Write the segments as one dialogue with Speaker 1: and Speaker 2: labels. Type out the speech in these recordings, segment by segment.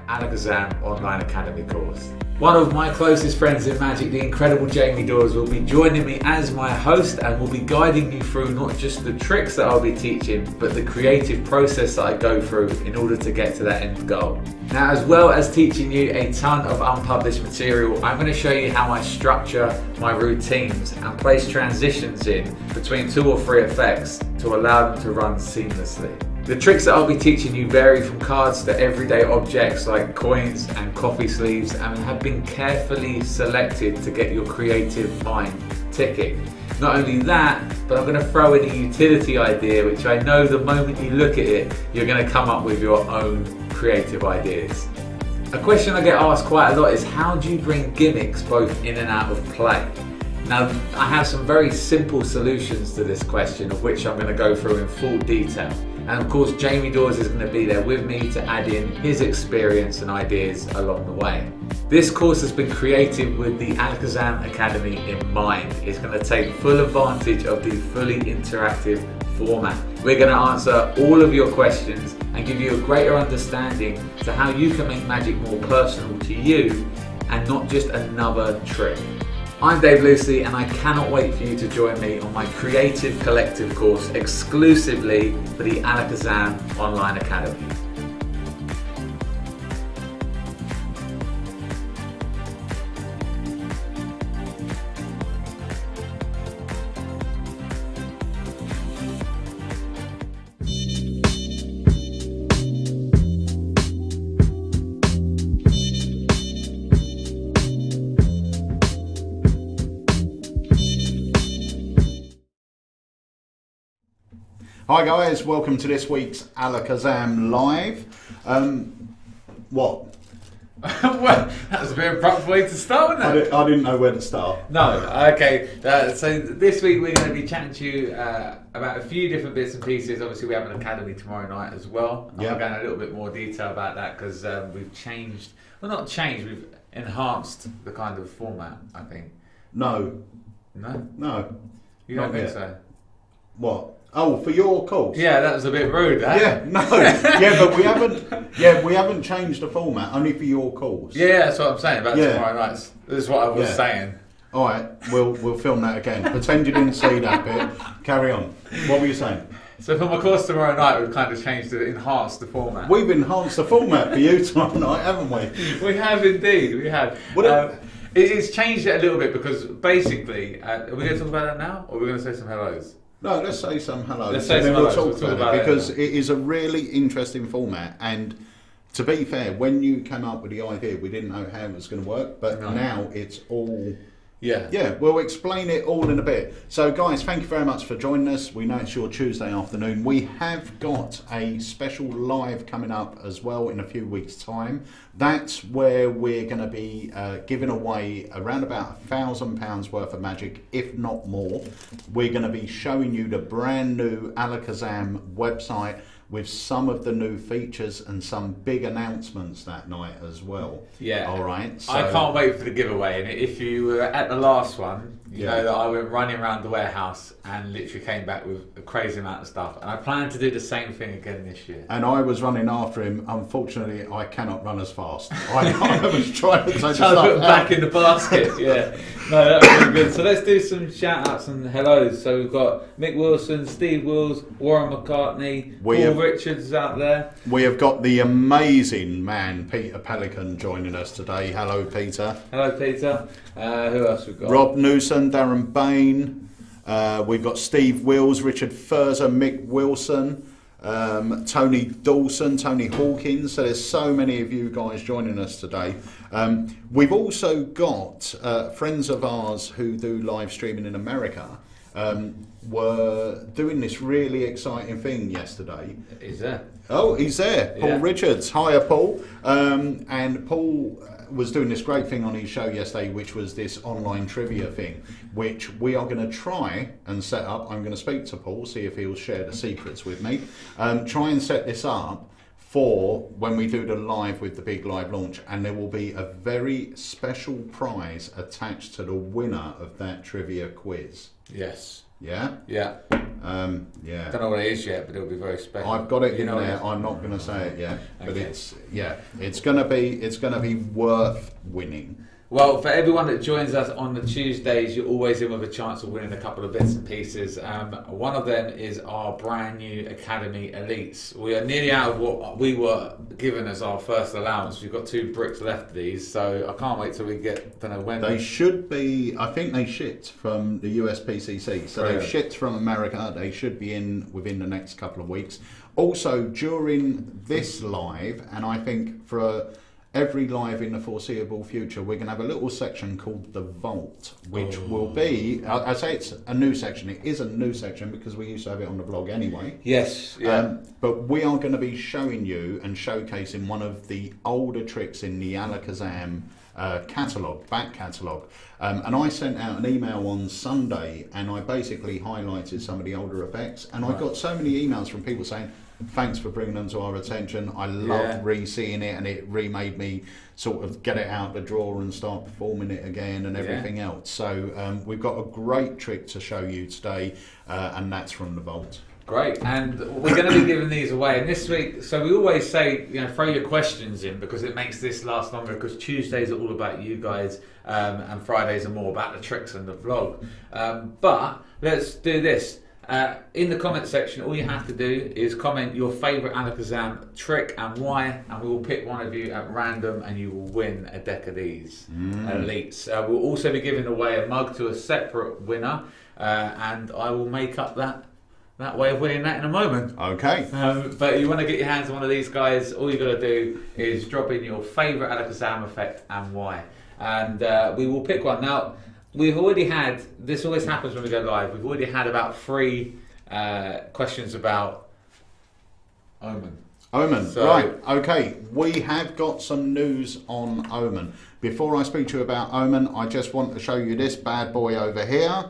Speaker 1: Alakazam Online Academy course. One of my closest friends in Magic, the incredible Jamie Dawes, will be joining me as my host and will be guiding you through not just the tricks that I'll be teaching, but the creative process that I go through in order to get to that end goal. Now, as well as teaching you a ton of unpublished material, I'm going to show you how I structure my routines and place transitions in between 2 or 3 effects to allow them to run seamlessly. The tricks that I'll be teaching you vary from cards to everyday objects like coins and coffee sleeves, and have been carefully selected to get your creative mind ticking. Not only that, but I'm going to throw in a utility idea which I know the moment you look at it, you're going to come up with your own creative ideas. A question I get asked quite a lot is, how do you bring gimmicks both in and out of play? Now, I have some very simple solutions to this question, of which I'm going to go through in full detail. And of course, Jamie Dawes is going to be there with me to add in his experience and ideas along the way. This course has been created with the Alakazam Academy in mind. It's going to take full advantage of the fully interactive format. We're going to answer all of your questions and give you a greater understanding to how you can make Magic more personal to you and not just another trick. I'm Dave Lucy, and I cannot wait for you to join me on my Creative Collective course exclusively for the Alakazam Online Academy.
Speaker 2: Hi guys, welcome to this week's Alakazam Live. What?
Speaker 1: Well, that was a bit abrupt way to start, wasn't it?
Speaker 2: I didn't know where to start.
Speaker 1: No, okay. So this week we're going to be chatting to you about a few different bits and pieces. Obviously we have an academy tomorrow night as well.
Speaker 2: Yeah.
Speaker 1: I'll go into a little bit more detail about that because we've changed, well not changed, we've enhanced the kind of format, I think.
Speaker 2: No.
Speaker 1: No?
Speaker 2: No.
Speaker 1: You don't think
Speaker 2: yet.
Speaker 1: so?
Speaker 2: What? Oh, for your course?
Speaker 1: Yeah, that was a bit rude, that.
Speaker 2: Yeah, no. Yeah, but we haven't. Yeah, we haven't changed the format. Only for your course.
Speaker 1: Yeah, that's what I'm saying about tomorrow night. This is what I was saying.
Speaker 2: All right, we'll film that again. Pretend you didn't see that bit. Carry on. What were you saying?
Speaker 1: So for my course tomorrow night, we've kind of changed it, enhanced the format.
Speaker 2: We've enhanced the format for you tomorrow night, haven't we?
Speaker 1: We have indeed. We have. It's changed it a little bit because basically, are we going to talk about that now, or are we going to say some hellos?
Speaker 2: No, let's say some hellos.
Speaker 1: Let's say some hellos.
Speaker 2: We'll talk about it because
Speaker 1: it
Speaker 2: is a really interesting format. And to be fair, when you came up with the idea, we didn't know how it was going to work, but now it's all. Yeah, we'll explain it all in a bit. So guys, thank you very much for joining us. We know it's your Tuesday afternoon. We have got a special live coming up as well in a few weeks' time. That's where we're going to be giving away around about £1,000 worth of Magic, if not more. We're going to be showing you the brand new Alakazam website with some of the new features and some big announcements that night as well.
Speaker 1: Yeah.
Speaker 2: All right. So,
Speaker 1: I can't wait for the giveaway. And if you were at the last one, you know that I went running around the warehouse and literally came back with a crazy amount of stuff. And I plan to do the same thing again this year.
Speaker 2: And I was running after him. Unfortunately, I cannot run as fast. I was trying to take the stuff
Speaker 1: put back in the basket. Yeah. No, that was really good. So let's do some shout outs and hellos. So we've got Mick Wilson, Steve Wills, Warren McCartney, Paul Richards out there.
Speaker 2: We have got the amazing man, Peter Pelican, joining us today. Hello, Peter.
Speaker 1: Hello, Peter. Who else we've got?
Speaker 2: Rob Newson, Darren Bain. We've got Steve Wills, Richard Furzer, Mick Wilson, Tony Dawson, Tony Hawkins. So there's so many of you guys joining us today. We've also got friends of ours who do live streaming in America. Were doing this really exciting thing yesterday.
Speaker 1: He's there.
Speaker 2: Oh, he's there. Paul Richards. Hiya, Paul. And Paul was doing this great thing on his show yesterday, which was this online trivia thing, which we are going to try and set up. I'm going to speak to Paul, see if he'll share the secrets with me. Try and set this up for when we do the live with the big live launch, and there will be a very special prize attached to the winner of that trivia quiz.
Speaker 1: Yes.
Speaker 2: Yeah?
Speaker 1: Yeah.
Speaker 2: Yeah.
Speaker 1: Don't know what it is yet, but it'll be very special.
Speaker 2: I've got it in there. I'm not going to say it yet, but it's going to be worth winning.
Speaker 1: Well, for everyone that joins us on the Tuesdays, you're always in with a chance of winning a couple of bits and pieces. One of them is our brand new Academy Elites. We are nearly out of what we were given as our first allowance. We've got 2 bricks left of these, so I can't wait till we get, don't know when.
Speaker 2: They should be, I think they shipped from the USPCC. So they've shipped from America. They should be in within the next couple of weeks. Also, during this live, and I think for every live in the foreseeable future, we're going to have a little section called the Vault, which will be, I say it's a new section. It is a new section because we used to have it on the blog anyway.
Speaker 1: Yes, yeah.
Speaker 2: But we are going to be showing you and showcasing one of the older tricks in the Alakazam back catalogue. And I sent out an email on Sunday and I basically highlighted some of the older effects. And I got so many emails from people saying, thanks for bringing them to our attention. I loved re-seeing it, and it remade me sort of get it out the drawer and start performing it again and everything else. So we've got a great trick to show you today, and that's from the Vault.
Speaker 1: Great, and we're going to be giving these away. And this week, so we always say, throw your questions in because it makes this last longer. Because Tuesdays are all about you guys, and Fridays are more about the tricks and the vlog. But let's do this. In the comment section, all you have to do is comment your favourite Alakazam trick and why, and we will pick one of you at random and you will win a deck of these Elites. We'll also be giving away a mug to a separate winner, and I will make up that way of winning that in a moment.
Speaker 2: Okay.
Speaker 1: But you want to get your hands on one of these guys, all you got to do is drop in your favourite Alakazam effect and why. And we will pick one. Now, we've already had, this always happens when we go live, we've already had about 3 questions about Omen.
Speaker 2: Omen, right, okay. We have got some news on Omen. Before I speak to you about Omen, I just want to show you this bad boy over here.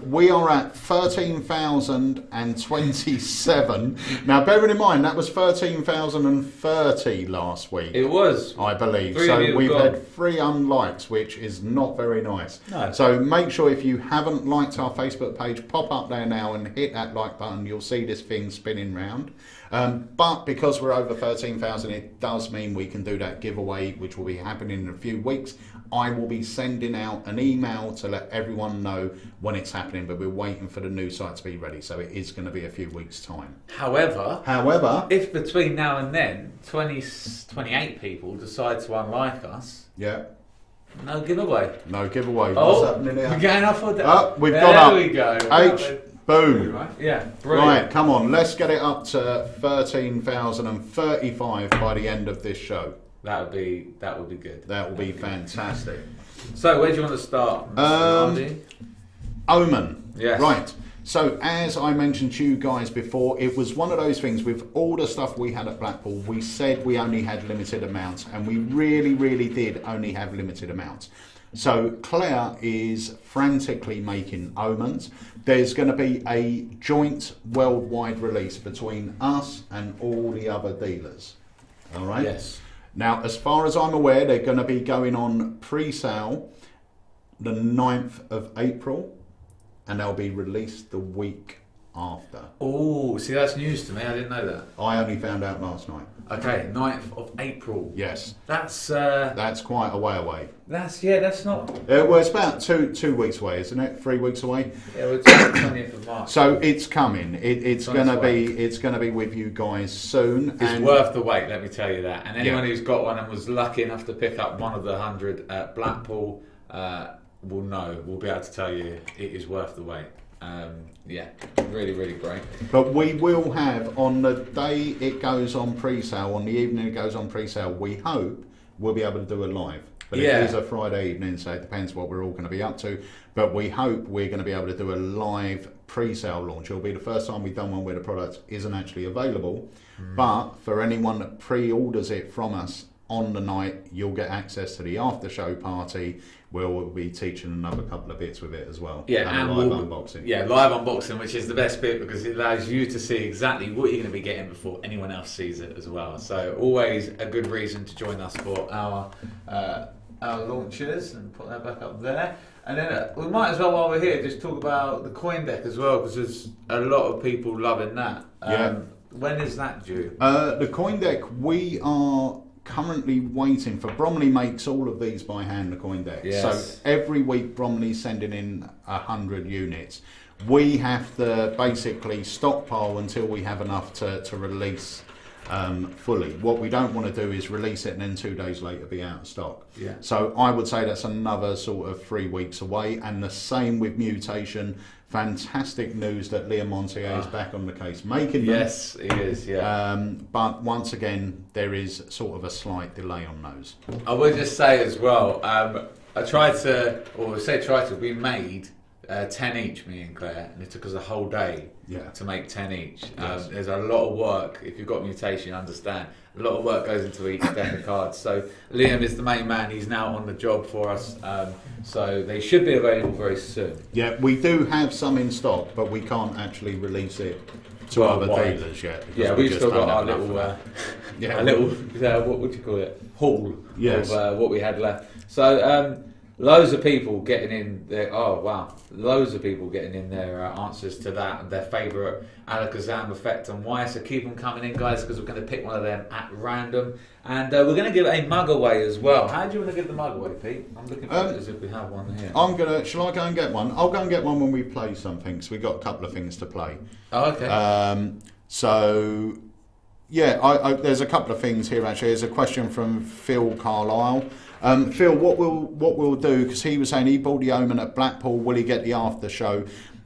Speaker 2: We are at 13,027. Now, bearing in mind, that was 13,030 last week.
Speaker 1: It was.
Speaker 2: I believe. So we've had 3 unlikes, which is not very nice. No. So make sure if you haven't liked our Facebook page, pop up there now and hit that like button. You'll see this thing spinning round. But because we're over 13,000, it does mean we can do that giveaway, which will be happening in a few weeks. I will be sending out an email to let everyone know when it's happening, but we're waiting for the new site to be ready, so it is going to be a few weeks' time.
Speaker 1: However, if between now and then 28 people decide to unlike us, no giveaway.
Speaker 2: No giveaway.
Speaker 1: Oh,
Speaker 2: what's happening here?
Speaker 1: we're going off with that.
Speaker 2: We've got up.
Speaker 1: There we go.
Speaker 2: H. Boom.
Speaker 1: Right? Yeah, brilliant.
Speaker 2: Right, come on, let's get it up to 13,035 by the end of this show.
Speaker 1: That would be good.
Speaker 2: That will be fantastic.
Speaker 1: So, where do you want to start, Mr.
Speaker 2: Omen.
Speaker 1: Yes.
Speaker 2: Right. So, as I mentioned to you guys before, it was one of those things with all the stuff we had at Blackpool, we said we only had limited amounts, and we really, really did only have limited amounts. So Claire is frantically making Omens. There's going to be a joint worldwide release between us and all the other dealers. All right?
Speaker 1: Yes.
Speaker 2: Now, as far as I'm aware, they're going to be going on pre-sale the 9th of April, and they'll be released the week after.
Speaker 1: Oh, see, that's news to me. I didn't know that.
Speaker 2: I only found out last night.
Speaker 1: Okay, 9th of April.
Speaker 2: Yes.
Speaker 1: That's
Speaker 2: quite a way away.
Speaker 1: That's not...
Speaker 2: well, it's about two weeks away, isn't it? 3 weeks away?
Speaker 1: Yeah, well, it's the 20th of March.
Speaker 2: So it's coming. It's gonna be with you guys soon.
Speaker 1: It's worth the wait, let me tell you that. And anyone who's got one and was lucky enough to pick up one of the 100 at Blackpool will be able to tell you it is worth the wait. Really, really great.
Speaker 2: But we will have, on the day it goes on pre-sale, on the evening it goes on pre-sale, we hope we'll be able to do a live. But it is a Friday evening, so it depends what we're all going to be up to. But we hope we're going to be able to do a live pre-sale launch. It'll be the first time we've done one where the product isn't actually available. But for anyone that pre-orders it from us on the night, you'll get access to the after show party where we'll be teaching another couple of bits with it as well.
Speaker 1: Yeah,
Speaker 2: and live unboxing.
Speaker 1: Yeah, live unboxing, which is the best bit because it allows you to see exactly what you're going to be getting before anyone else sees it as well. So always a good reason to join us for our our launchers and put that back up there. And then we might as well, while we're here, just talk about the coin deck as well, because there's a lot of people loving that. When is that due?
Speaker 2: The coin deck, we are currently waiting for. Bromley makes all of these by hand, the coin deck.
Speaker 1: Yes.
Speaker 2: So every week Bromley's sending in 100 units. We have to basically stockpile until we have enough to release fully. What we don't want to do is release it and then 2 days later be out of stock.
Speaker 1: Yeah.
Speaker 2: So I would say that's another sort of 3 weeks away, and the same with mutation. Fantastic news that Liam Montier is back on the case making them.
Speaker 1: Yes, he is, yeah.
Speaker 2: But once again, there is sort of a slight delay on those.
Speaker 1: I would just say as well, we made 10 each, me and Claire, and it took us a whole day to make 10 each.
Speaker 2: Yes.
Speaker 1: There's a lot of work. If you've got mutation, you understand. A lot of work goes into each deck of cards. So Liam is the main man. He's now on the job for us. So they should be available very soon.
Speaker 2: Yeah, we do have some in stock, but we can't actually release it to other dealers yet.
Speaker 1: Yeah, we've still got our little, what would you call it? Haul of what we had left. So loads of people getting in their, loads of people getting in their answers to that and their favourite Alakazam effect and why. So keep them coming in, guys, because we're going to pick one of them at random. And we're going to give a mug away as well. How do you want to give the mug away, Pete? I'm looking for it as if we have one here.
Speaker 2: Shall I go and get one? I'll go and get one when we play something, so we've got a couple of things to play.
Speaker 1: Oh, okay.
Speaker 2: There's a couple of things here actually. There's a question from Phil Carlisle. Phil, what we'll do, because he was saying he bought the Omen at Blackpool, will he get the after show?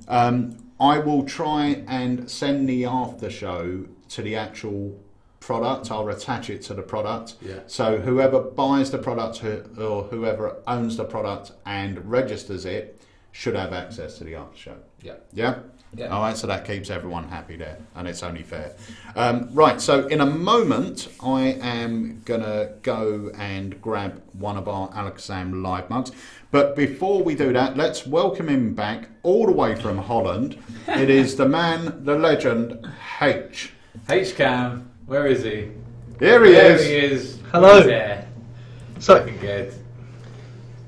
Speaker 2: I will try and send the after show to the actual product. I'll attach it to the product.
Speaker 1: Yeah. So
Speaker 2: whoever buys the product or whoever owns the product and registers it should have access to the after show.
Speaker 1: Yeah.
Speaker 2: Yeah?
Speaker 1: Yeah.
Speaker 2: All right, so that keeps everyone happy there, and it's only fair. Right, so in a moment, I am going to go and grab one of our Alakazam live mugs. But before we do that, let's welcome him back all the way from Holland. It is the man, the legend, H.
Speaker 1: H-Cam, where is he?
Speaker 2: Here he is.
Speaker 1: There he is.
Speaker 3: Hello.
Speaker 1: He's there.
Speaker 3: So,
Speaker 1: Looking good.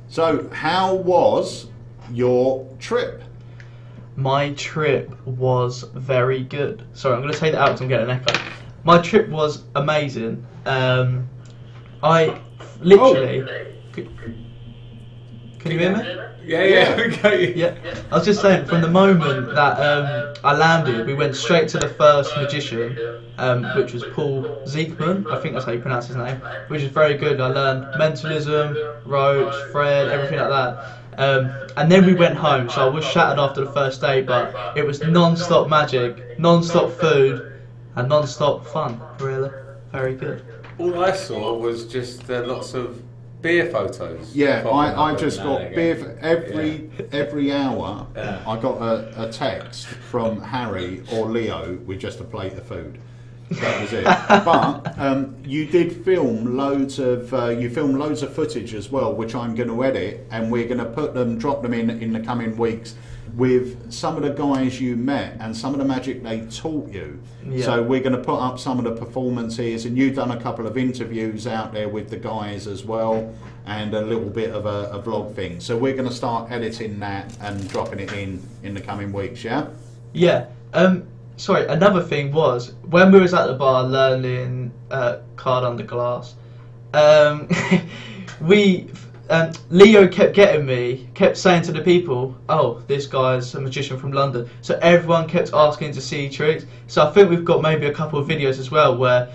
Speaker 2: So, how was your trip?
Speaker 3: my trip was very good. Sorry, I'm going to take that out because I'm getting an echo. My trip was amazing. I literally... Can you hear me?
Speaker 1: Yeah, we got you.
Speaker 3: Yeah, I was just saying, from the moment that I landed, we went straight to the first magician, which was Paul Zeekman, I think that's how you pronounce his name, which is very good. I learned mentalism, roach, Fred, everything like that. And then we went home, so I was shattered after the first day, but it was non-stop magic, non-stop food, and non-stop fun, really. Very good.
Speaker 1: All I saw was just lots of beer photos.
Speaker 2: Yeah, I just got beer for every hour.
Speaker 1: Yeah.
Speaker 2: I got a text from Harry or Leo with just a plate of food. That was it. But you did film loads of footage as well, which I'm going to edit, and we're going to drop them in the coming weeks with some of the guys you met and some of the magic they taught you. Yeah. So we're going to put up some of the performances, and you've done a couple of interviews out there with the guys as well, and a little bit of a vlog thing. So we're going to start editing that and dropping it in the coming weeks, yeah?
Speaker 3: Yeah. Sorry, another thing was, when we was at the bar learning card under glass, Leo kept saying to the people, oh, this guy's a magician from London. So everyone kept asking to see tricks. So I think we've got maybe a couple of videos as well where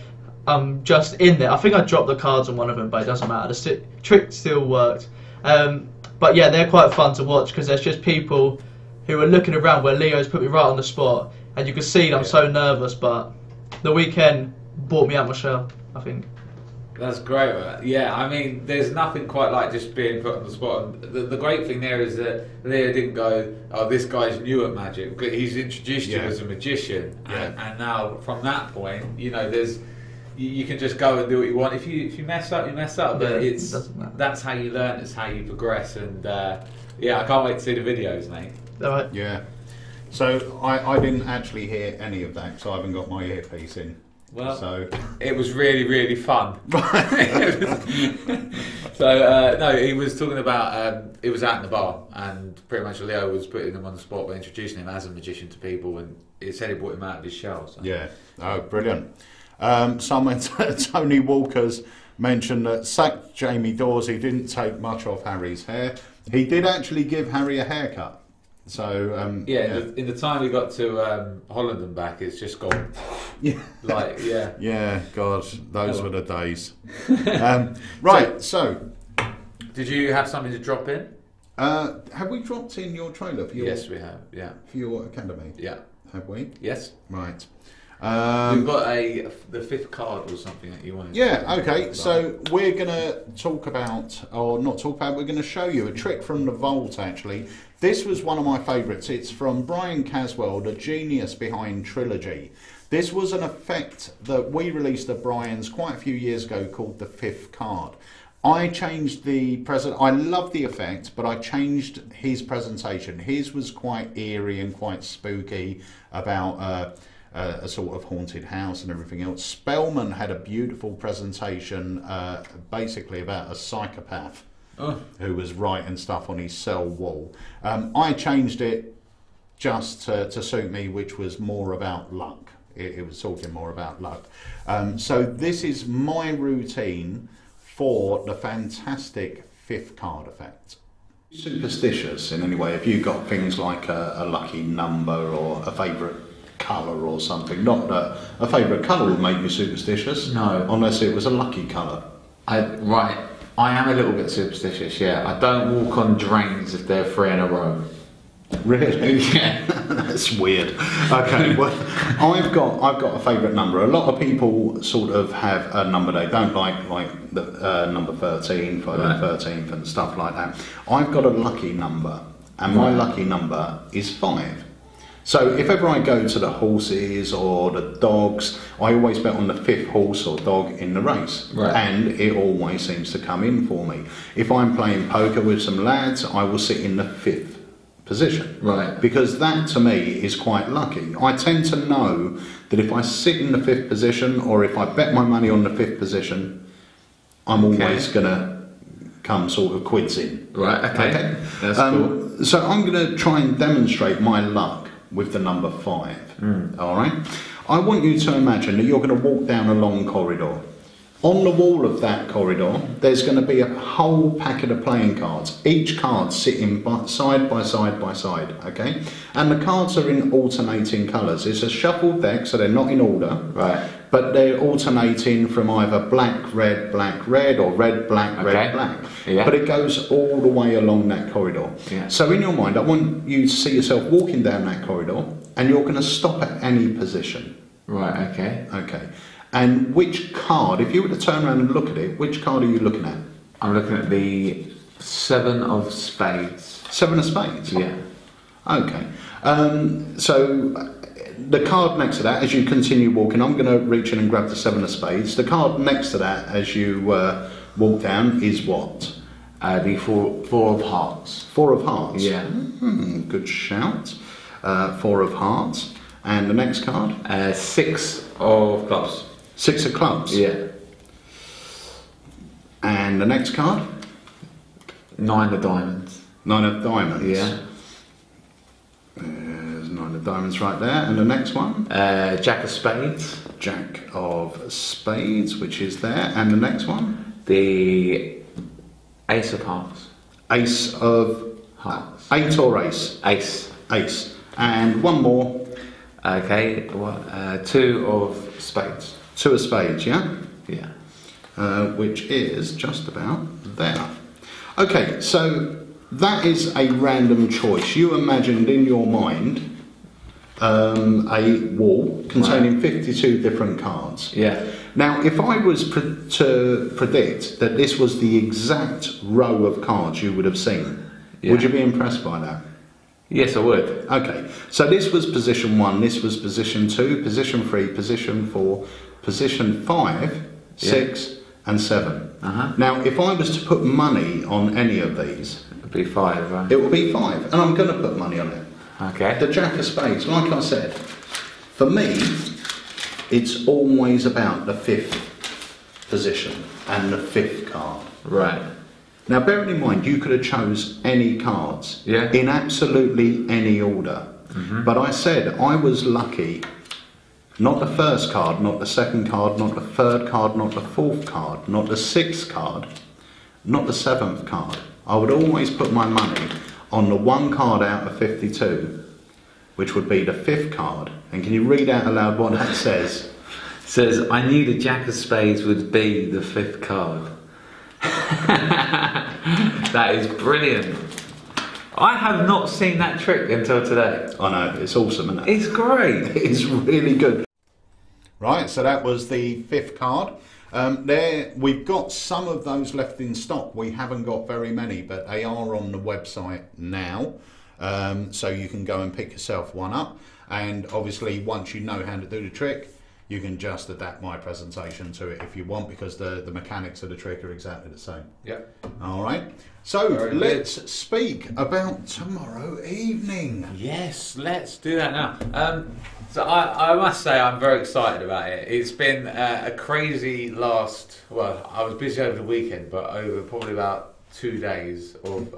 Speaker 3: I'm just in there. I think I dropped the cards on one of them, but it doesn't matter. The trick still worked. But yeah, they're quite fun to watch because there's just people who are looking around where Leo's put me right on the spot. And you can see I'm so nervous, but the weekend brought me out my shell, I think.
Speaker 1: That's great. Yeah, I mean, there's nothing quite like just being put on the spot. The great thing there is that Leo didn't go, oh, this guy's new at magic. He's introduced you as a magician.
Speaker 2: Yeah.
Speaker 1: And now, from that point, you know, you can just go and do what you want. If you mess up, you mess up. But that's how you learn, it's how you progress. And yeah, I can't wait to see the videos, mate.
Speaker 3: All right.
Speaker 2: Yeah. So I didn't actually hear any of that, so I haven't got my earpiece in.
Speaker 1: Well, so it was really, really fun. So, no, he was talking about, he was out in the bar, and pretty much Leo was putting him on the spot by introducing him as a magician to people, and he said he brought him out of his shell. So.
Speaker 2: Yeah, oh, brilliant. Someone, Tony Walker's mentioned that sacked Jamie Dawes. He didn't take much off Harry's hair. He did actually give Harry a haircut. So
Speaker 1: in the time we got to Holland and back, it's just gone.
Speaker 2: Yeah,
Speaker 1: yeah.
Speaker 2: God, those were the days. Right, so
Speaker 1: did you have something to drop in?
Speaker 2: Have we dropped in your trailer for your?
Speaker 1: Yes, we have. Yeah,
Speaker 2: for your academy.
Speaker 1: Yeah,
Speaker 2: have we?
Speaker 1: Yes.
Speaker 2: Right.
Speaker 1: We've got the fifth card or something that you wanted.
Speaker 2: Yeah, okay. So we're going to talk about, or not talk about, we're going to show you a trick from the vault, actually. This was one of my favourites. It's from Brian Caswell, the genius behind Trilogy. This was an effect that we released at Brian's quite a few years ago called the fifth card. I changed the present. I love the effect, but I changed his presentation. His was quite eerie and quite spooky about a sort of haunted house and everything else. Spellman had a beautiful presentation, basically about a psychopath who was writing stuff on his cell wall. I changed it just to suit me, which was more about luck. It was talking more about luck. So this is my routine for the fantastic fifth card effect. Superstitious in any way? Have you got things like a lucky number or a favourite colour or something? Not that a favourite colour would make you superstitious.
Speaker 1: No.
Speaker 2: Unless it was a lucky colour.
Speaker 1: Right. I am a little bit superstitious, yeah. I don't walk on drains if they're 3 in a row.
Speaker 2: Really?
Speaker 1: Yeah.
Speaker 2: That's weird. Okay, well, I've got a favourite number. A lot of people sort of have a number they don't like the number 13, Friday the 13th and stuff like that. I've got a lucky number, and my lucky number is 5. So if ever I go to the horses or the dogs, I always bet on the 5th horse or dog in the race.
Speaker 1: Right.
Speaker 2: And it always seems to come in for me. If I'm playing poker with some lads, I will sit in the 5th position.
Speaker 1: Right.
Speaker 2: Because that to me is quite lucky. I tend to know that if I sit in the 5th position or if I bet my money on the 5th position, I'm always going to come sort of quids in.
Speaker 1: Right, okay. That's cool.
Speaker 2: So I'm going to try and demonstrate my luck with the number 5. All right. I want you to imagine that you're going to walk down a long corridor. On the wall of that corridor, there's going to be a whole packet of playing cards. Each card sitting side by side by side. Okay, and the cards are in alternating colours. It's a shuffled deck, so they're not in order.
Speaker 1: Right.
Speaker 2: But they're alternating from either black, red, or red, black, red, black.
Speaker 1: Yeah.
Speaker 2: But it goes all the way along that corridor.
Speaker 1: Yeah.
Speaker 2: So in your mind, I want you to see yourself walking down that corridor, and you're going to stop at any position.
Speaker 1: Right, okay.
Speaker 2: Okay. And which card, if you were to turn around and look at it, which card are you looking at?
Speaker 1: I'm looking at the 7 of spades.
Speaker 2: 7 of spades?
Speaker 1: Yeah.
Speaker 2: Okay. So the card next to that, as you continue walking, I'm going to reach in and grab the 7 of spades. The card next to that, as you walk down, is what?
Speaker 1: The 4 of hearts.
Speaker 2: 4 of hearts?
Speaker 1: Yeah.
Speaker 2: Good shout. 4 of hearts. And the next card?
Speaker 1: 6 of clubs.
Speaker 2: 6 of clubs?
Speaker 1: Yeah.
Speaker 2: And the next card?
Speaker 1: 9 of diamonds.
Speaker 2: 9 of diamonds?
Speaker 1: Yeah.
Speaker 2: There's 9 of diamonds right there. And the next one?
Speaker 1: Jack of spades.
Speaker 2: Jack of spades, which is there. And the next one?
Speaker 1: The ace of hearts.
Speaker 2: Ace of
Speaker 1: hearts.
Speaker 2: 8 or ace?
Speaker 1: Ace.
Speaker 2: Ace. And one more.
Speaker 1: Okay, 2 of spades.
Speaker 2: 2 of spades, yeah?
Speaker 1: Yeah.
Speaker 2: Which is just about there. Okay, so that is a random choice. You imagined in your mind a wall containing 52 different cards.
Speaker 1: Yeah.
Speaker 2: Now, if I was to predict that this was the exact row of cards you would have seen, would you be impressed by that?
Speaker 1: Yes, I would.
Speaker 2: Okay, so this was position 1, this was position 2, position 3, position 4, position 5, 6 and 7. Now, if I was to put money on any of these...
Speaker 1: It would be 5, right?
Speaker 2: It would be 5, and I'm going to put money on it.
Speaker 1: Okay.
Speaker 2: The Jack of spades, like I said, for me, it's always about the 5th position and the 5th card.
Speaker 1: Right.
Speaker 2: Now, bearing in mind, you could have chose any cards in absolutely any order. But I said I was lucky. Not the 1st card, not the 2nd card, not the 3rd card, not the 4th card, not the 6th card, not the 7th card. I would always put my money on the 1 card out of 52, which would be the 5th card. And can you read out aloud what that says?
Speaker 1: It says, I knew the Jack of Spades would be the 5th card. That is brilliant. I have not seen that trick until today.
Speaker 2: I know, it's awesome, isn't it?
Speaker 1: It's great.
Speaker 2: It's really good. Right, so that was the 5th card. There, we've got some of those left in stock. We haven't got very many, but they are on the website now. So you can go and pick yourself one up. And obviously, once you know how to do the trick, you can just adapt my presentation to it if you want, because the mechanics of the trick are exactly the same.
Speaker 1: Yep.
Speaker 2: All right. So let's speak about tomorrow evening.
Speaker 1: Yes, let's do that now. So I must say I'm very excited about it. It's been a crazy last, well, I was busy over the weekend, but over probably about 2 days of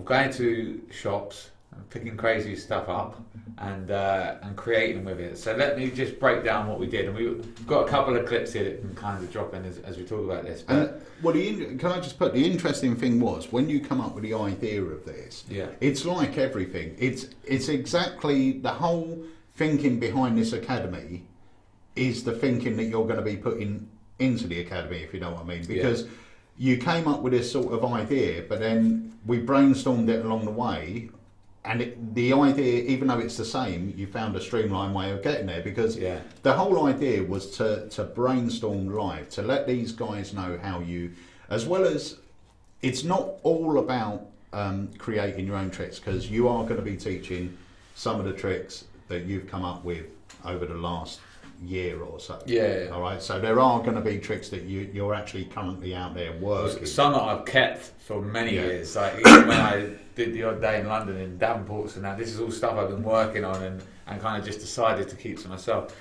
Speaker 1: going to shops and picking crazy stuff up and creating with it. So let me just break down what we did, and we've got a couple of clips here that can kind of drop in as we talk about this. But
Speaker 2: well, can I just put, the interesting thing was when you come up with the idea of this, it's like everything. It's exactly the whole thinking behind this academy is the thinking that you're going to be putting into the academy, if you know what I mean, because you came up with this sort of idea, but then we brainstormed it along the way. And the idea, even though it's the same, you found a streamlined way of getting there, because the whole idea was to brainstorm live, to let these guys know how you, as well as, it's not all about creating your own tricks, because you are going to be teaching some of the tricks that you've come up with over the last year or so. All right. So there are going to be tricks that you're actually currently out there working.
Speaker 1: Some that I've kept for many years. Like even when I did the odd day in London in Davenports and that, this is all stuff I've been working on and kind of just decided to keep to myself.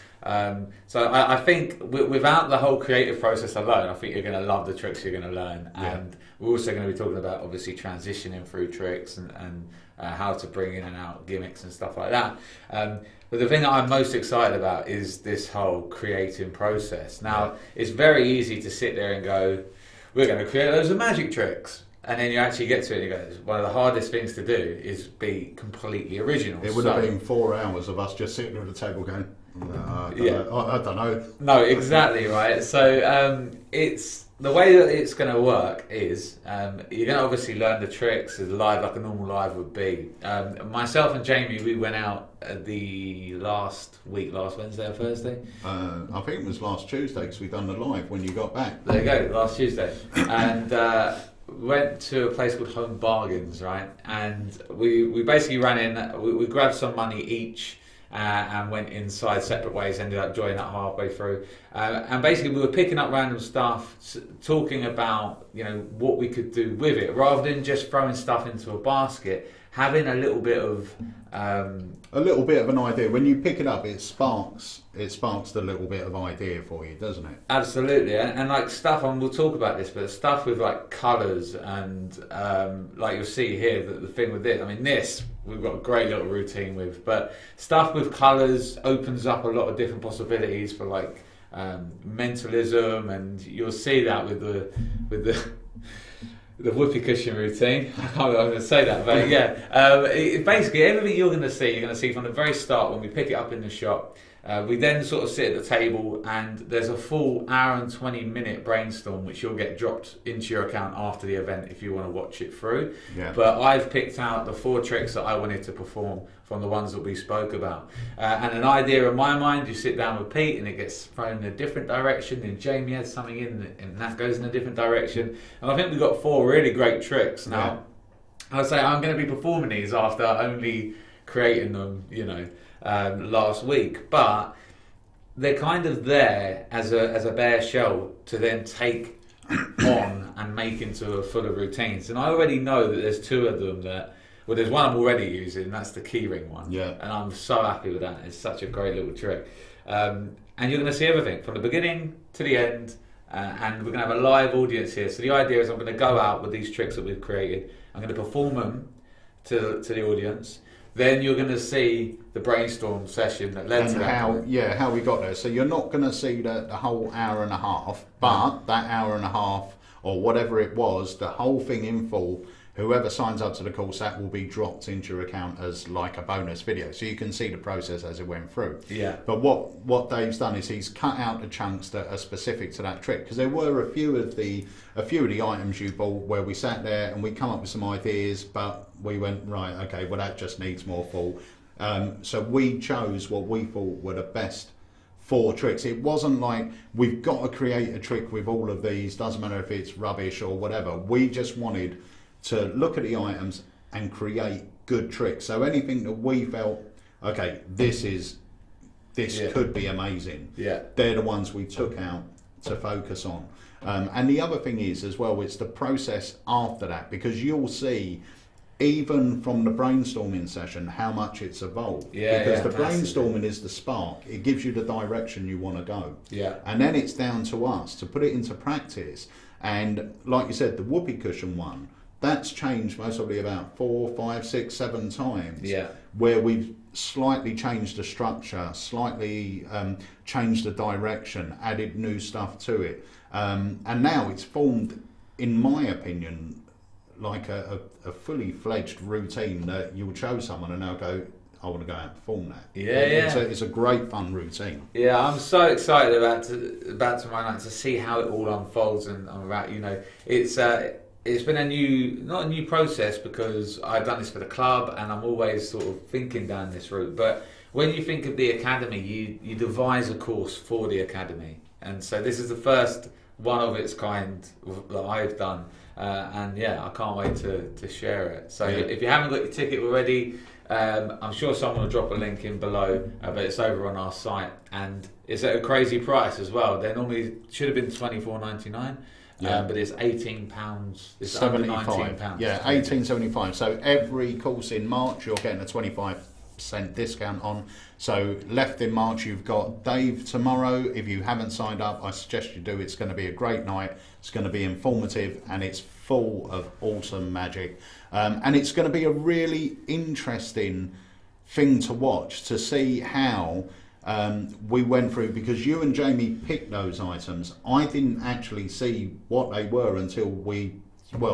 Speaker 1: So I think without the whole creative process alone, I think you're going to love the tricks you're going to learn. And we're also going to be talking about obviously transitioning through tricks and how to bring in and out gimmicks and stuff like that. But the thing that I'm most excited about is this whole creating process. Now, it's very easy to sit there and go, we're going to create loads of magic tricks. And then you actually get to it and you go, one of the hardest things to do is be completely original.
Speaker 2: It would have been 4 hours of us just sitting at the table going, I don't know.
Speaker 1: No, exactly, right. So it's the way that it's going to work is you're going to obviously learn the tricks as live, like a normal live would be. Myself and Jamie, we went out the last Wednesday or Thursday.
Speaker 2: I think it was last Tuesday because we done the live when you got back.
Speaker 1: There you go, last Tuesday, and went to a place called Home Bargains, right? And we basically ran in. We grabbed some money each. And went inside separate ways, ended up joining that halfway through. And basically we were picking up random stuff, talking about, what we could do with it, rather than just throwing stuff into a basket, having a little bit of an idea. When you pick it up, it sparks the little bit of idea for you, doesn't it? Absolutely. And like stuff, and we'll talk about this, but stuff with like colours and like you'll see here, the thing with this, I mean this, we've got a great little routine with, but stuff with colours opens up a lot of different possibilities for like mentalism, and you'll see that with the whoopee cushion routine. I can't believe I'm going to say that, but basically everything you're going to see from the very start when we pick it up in the shop. We then sort of sit at the table and there's a full hour and 20-minute brainstorm which you'll get dropped into your account after the event if you want to watch it through. But I've picked out the 4 tricks that I wanted to perform from the ones that we spoke about. And an idea in my mind, you sit down with Pete and it gets thrown in a different direction, and Jamie has something in and that goes in a different direction. And I think we've got 4 really great tricks. Now, I'd say I'm going to be performing these after only creating them, last week, but they're kind of there as a bare shell to then take on and make into a fuller routines. And I already know that there's 2 of them that Well, there's one I'm already using. That's the keyring one.
Speaker 2: Yeah.
Speaker 1: And I'm so happy with that. It's such a great little trick. And you're going to see everything from the beginning to the end. And we're going to have a live audience here. So the idea is I'm going to go out with these tricks that we've created. I'm going to perform them to the audience. Then you're going to see the brainstorm session that led to that.
Speaker 2: How we got there. So you're not going to see the whole hour and a half, but that hour and a half or whatever it was, the whole thing in full, whoever signs up to the course, that will be dropped into your account as like a bonus video. So you can see the process as it went through.
Speaker 1: Yeah.
Speaker 2: But what Dave's done is he's cut out the chunks that are specific to that trick, because there were a few of the items you bought where we sat there and we come up with some ideas, but we went, right, okay, well that just needs more full. So we chose what we thought were the best 4 tricks. It wasn't like we've got to create a trick with all of these, doesn't matter if it's rubbish or whatever. We just wanted to look at the items and create good tricks. So anything that we felt, okay, this could be amazing.
Speaker 1: Yeah.
Speaker 2: They're the ones we took out to focus on. And the other thing is as well, it's the process after that, because you'll see even from the brainstorming session how much it's evolved. Because the brainstorming is the spark. It gives you the direction you want to go.
Speaker 1: Yeah.
Speaker 2: And then it's down to us to put it into practice. And like you said, the whoopee cushion one, that's changed most probably about 4, 5, 6, 7 times.
Speaker 1: Yeah.
Speaker 2: Where we've slightly changed the structure, slightly changed the direction, added new stuff to it. And now it's formed, in my opinion, like a fully fledged routine that you'll show someone and they'll go, I want to go out and perform that. It's a great fun routine.
Speaker 1: Yeah, I'm so excited about tomorrow night to see how it all unfolds, and about, it's been not a new process, because I've done this for the club and I'm always sort of thinking down this route. But when you think of the academy, you devise a course for the academy, and so this is the first one of its kind that I've done. And I can't wait to share it. So if you haven't got your ticket already, I'm sure someone will drop a link in below, but it's over on our site, and it's at a crazy price as well. They normally should have been £24.99, but it's £18. It's under £19.
Speaker 2: Yeah, £18.75. So every course in March you're getting a 25% discount on. So left in March you've got Dave tomorrow. If you haven't signed up, I suggest you do. It's going to be a great night. It's going to be informative and it's full of awesome magic, and it's going to be a really interesting thing to watch, to see how we went through, because you and Jamie picked those items. I didn't actually see what they were until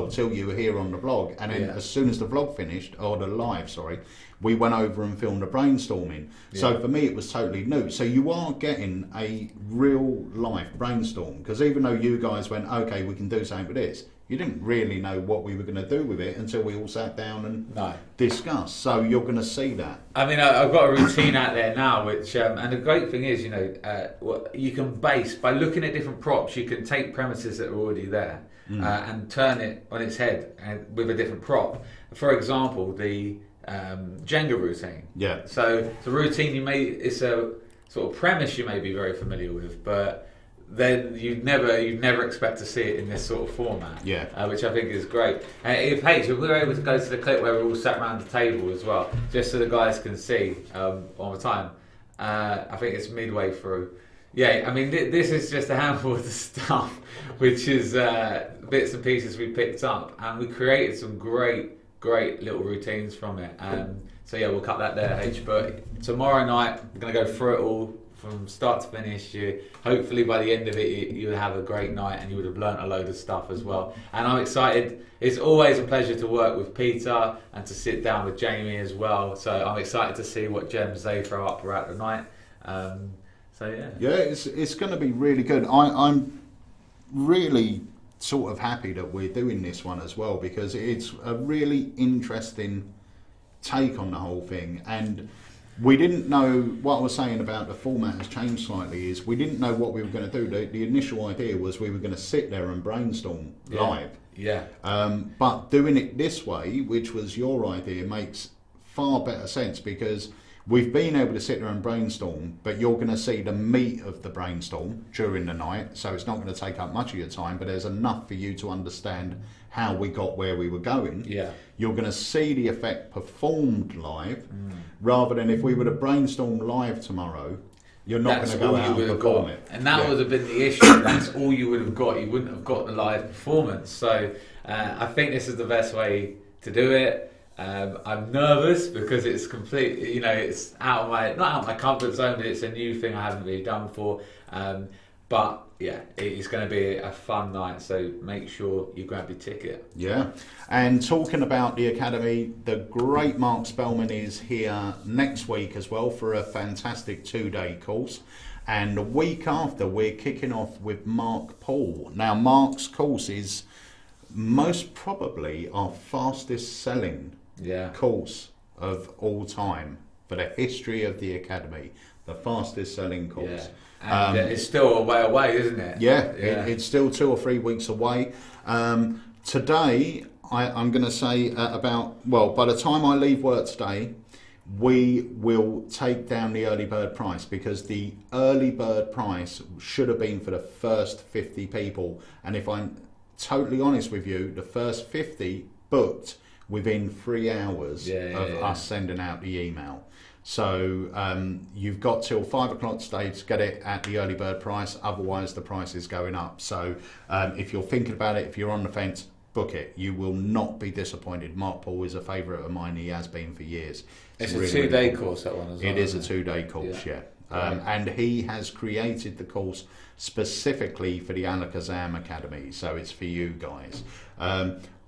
Speaker 2: till you were here on the vlog, and then as soon as the vlog finished, or the live, sorry, we went over and filmed the brainstorming. So for me it was totally new. So you are getting a real life brainstorm, because even though you guys went, okay, we can do something with this, you didn't really know what we were going to do with it until we all sat down and discussed. So you're going to see that. I mean,
Speaker 1: I've got a routine out there now, which and the great thing is, you can base, by looking at different props, you can take premises that are already there and turn it on its head with a different prop. For example, the Jenga routine.
Speaker 2: Yeah.
Speaker 1: So the routine it's a sort of premise you may be very familiar with, but then you'd never expect to see it in this sort of format.
Speaker 2: Yeah.
Speaker 1: Which I think is great. And if we're able to go to the clip where we're all sat around the table as well, just so the guys can see all the time. I think it's midway through. Yeah, I mean, this is just a handful of the stuff, which is bits and pieces we picked up, and we created some great little routines from it. So we'll cut that there, H. But tomorrow night, we're going to go through it all from start to finish. Hopefully by the end of it, you'll have a great night and you would have learnt a load of stuff as well. And I'm excited. It's always a pleasure to work with Peter and to sit down with Jamie as well. So I'm excited to see what gems they throw up throughout the night.
Speaker 2: It's going to be really good. I'm really sort of happy that we're doing this one as well, because it's a really interesting take on the whole thing. And we didn't know, what I was saying about the format has changed slightly, is we didn't know what we were going to do. The initial idea was we were going to sit there and brainstorm live.
Speaker 1: Yeah.
Speaker 2: But doing it this way, which was your idea, makes far better sense, because We've been able to sit there and brainstorm, but you're going to see the meat of the brainstorm during the night, so it's not going to take up much of your time, but there's enough for you to understand how we got where we were going.
Speaker 1: Yeah.
Speaker 2: You're going to see the effect performed live, rather than if we were to brainstorm live tomorrow, you're not going to go out and perform it.
Speaker 1: And that would have been the issue. That's all you would have got. You wouldn't have got the live performance. So I think this is the best way to do it. I'm nervous because it's completely, it's not out of my comfort zone, but it's a new thing I haven't really done before. But yeah, it's going to be a fun night, so make sure you grab your ticket.
Speaker 2: Yeah, and talking about the Academy, the great Mark Spellman is here next week as well for a fantastic 2-day course. And the week after, we're kicking off with Mark Paul. Now, Mark's course is most probably our fastest selling course of all time for the history of the Academy, the fastest selling course.
Speaker 1: And it's still a way away, isn't it?
Speaker 2: It's still 2 or 3 weeks away. Today, I'm going to say by the time I leave work today, we will take down the early bird price, because the early bird price should have been for the first 50 people. And if I'm totally honest with you, the first 50 booked within 3 hours of us sending out the email. So you've got till 5 o'clock today to get it at the early bird price, otherwise the price is going up. So if you're thinking about it, if you're on the fence, book it. You will not be disappointed. Mark Paul is a favourite of mine. He has been for years.
Speaker 1: It's a 2-day course, that one as well.
Speaker 2: It is a 2-day course, and he has created the course specifically for the Alakazam Academy, so it's for you guys.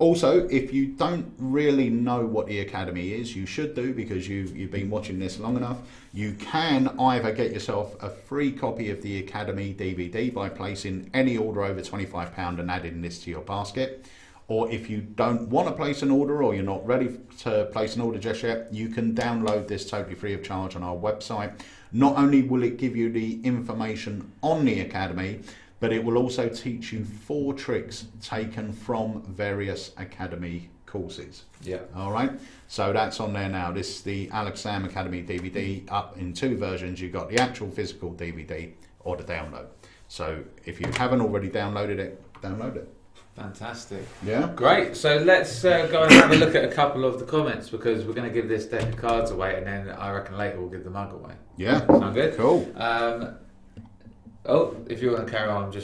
Speaker 2: Also, if you don't really know what the Academy is, you should do, because you've been watching this long enough. You can either get yourself a free copy of the Academy DVD by placing any order over £25 and adding this to your basket. Or if you don't want to place an order, or you're not ready to place an order just yet, you can download this totally free of charge on our website. Not only will it give you the information on the Academy, but it will also teach you 4 tricks taken from various Academy courses.
Speaker 1: Yeah.
Speaker 2: All right. So that's on there now. This is the Alakazam Academy DVD, up in 2 versions. You've got the actual physical DVD or the download. So if you haven't already downloaded it, download it.
Speaker 1: Fantastic.
Speaker 2: Yeah.
Speaker 1: Great. So let's go and have a look at a couple of the comments, because we're going to give this deck of cards away, and then I reckon later we'll give the mug away.
Speaker 2: Yeah.
Speaker 1: Sound good?
Speaker 2: Cool.
Speaker 1: If you want to carry on,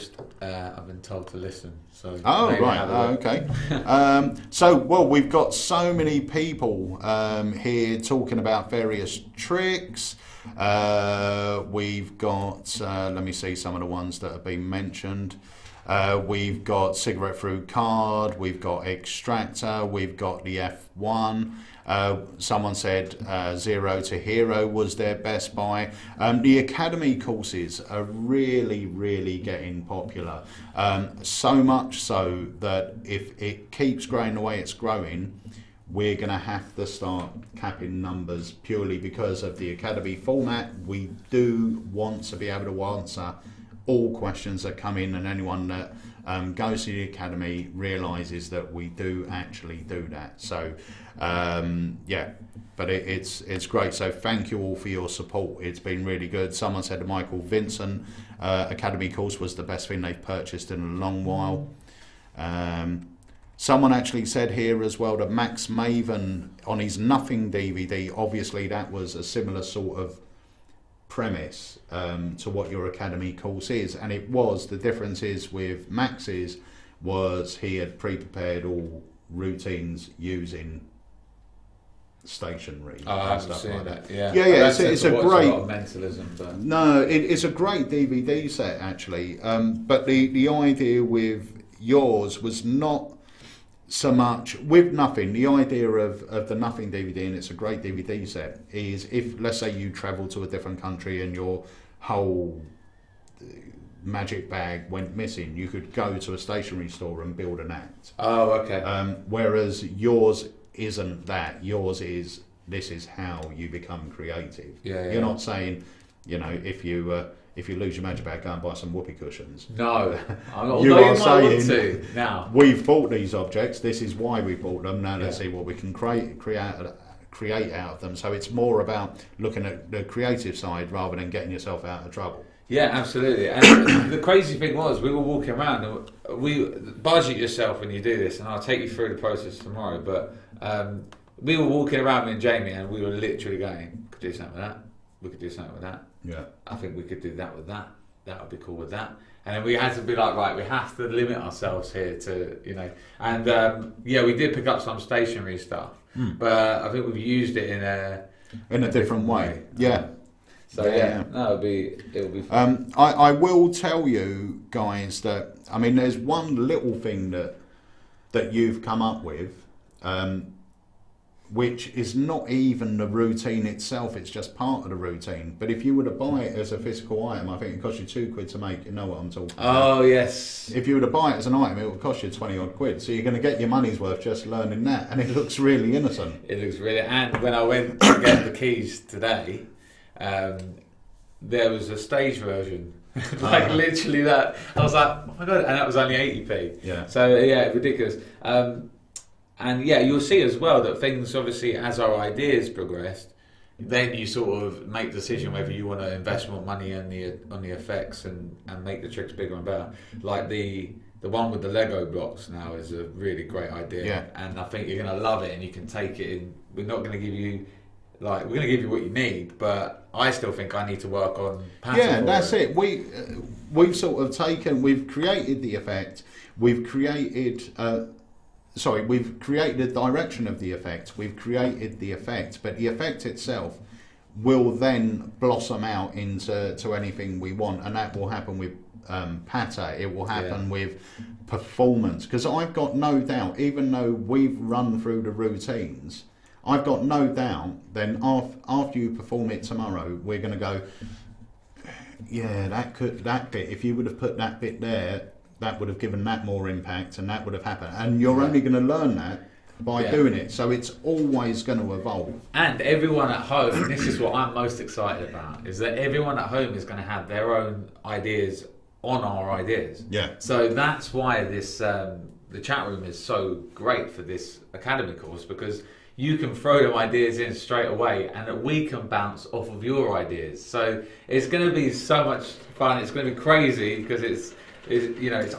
Speaker 1: I've been told to listen. So
Speaker 2: okay. We've got so many people here talking about various tricks. We've got, let me see some of the ones that have been mentioned. We've got cigarette fruit card, we've got extractor, we've got the F1. Someone said 0 to Hero was their best buy. The Academy courses are really, really getting popular. So much so that if it keeps growing the way it's growing, we're going to have to start capping numbers, purely because of the Academy format. We do want to be able to answer all questions that come in, and anyone that goes to the Academy realises that we do actually do that. So but it's great. So thank you all for your support. It's been really good. Someone said the Michael Vincent Academy course was the best thing they've purchased in a long while. Someone actually said here as well that Max Maven on his Nothing DVD, obviously that was a similar sort of premise to what your Academy course is, and it was. The difference is with Max's was he had pre-prepared all routines using stationery and stuff like that. It's a great
Speaker 1: lot of mentalism, but
Speaker 2: no, it's a great DVD set actually. But the idea with yours was not so much with Nothing. The idea of the Nothing DVD, and it's a great DVD set, is if, let's say, you travel to a different country and your whole magic bag went missing, you could go to a stationery store and build an act.
Speaker 1: Oh, okay.
Speaker 2: Whereas yours isn't that. Yours is, this is how you become creative. You're not saying, if you lose your magic bag, go and buy some whoopee cushions.
Speaker 1: No,
Speaker 2: you are saying,
Speaker 1: to now.
Speaker 2: We've bought these objects. This is why we bought them. Now let's see what we can create create out of them. So it's more about looking at the creative side rather than getting yourself out of trouble.
Speaker 1: Yeah, absolutely. And the crazy thing was, we were walking around, and we budget yourself when you do this, and I'll take you through the process tomorrow. But we were walking around, me and Jamie, and we were literally going, "Could do something with that. We could do something with that.
Speaker 2: Yeah,
Speaker 1: I think we could do that with that. That would be cool with that." And then we had to be like, right, we have to limit ourselves here to, you know. And yeah, we did pick up some stationery stuff, but I think we've used it in a
Speaker 2: different way. Yeah.
Speaker 1: So yeah, no, it'll be fun.
Speaker 2: I will tell you guys that, I mean, there's one little thing that you've come up with, which is not even the routine itself, it's just part of the routine. But if you were to buy it as a physical item, I think it costs you £2 to make. You know what I'm talking about.
Speaker 1: Oh, yes.
Speaker 2: If you were to buy it as an item, it would cost you 20 odd quid. So you're going to get your money's worth just learning that. And it looks really innocent.
Speaker 1: It looks really, and when I went to get the keys today, there was a stage version. Like literally that. I was like, oh my God, and that was only 80p.
Speaker 2: Yeah.
Speaker 1: So yeah, ridiculous. And yeah, you'll see as well that things, obviously, as our ideas progressed, then you sort of make the decision whether you want to invest more money on the effects and make the tricks bigger and better. Like the one with the Lego blocks now is a really great idea.
Speaker 2: Yeah.
Speaker 1: And I think you're going to love it, and you can take it in. We're not going to give you, like, we're going to give you what you need, but I still think I need to work on pattern.
Speaker 2: Yeah, that's it. We've sort of we've created the effect, we've created the direction of the effect, we've created the effect, but the effect itself will then blossom out into anything we want, and that will happen with patter, it will happen with performance, because I've got no doubt, even though we've run through the routines, I've got no doubt then after you perform it tomorrow, we're going to go, yeah, that bit, if you would have put that bit there, that would have given that more impact, and that would have happened. And you're only going to learn that by doing it. So it's always going to evolve.
Speaker 1: And everyone at home, and this is what I'm most excited about, is that everyone at home is going to have their own ideas on our ideas.
Speaker 2: Yeah.
Speaker 1: So that's why this the chat room is so great for this academy course, because you can throw them ideas in straight away, and that we can bounce off of your ideas. So it's going to be so much fun. It's going to be crazy because it's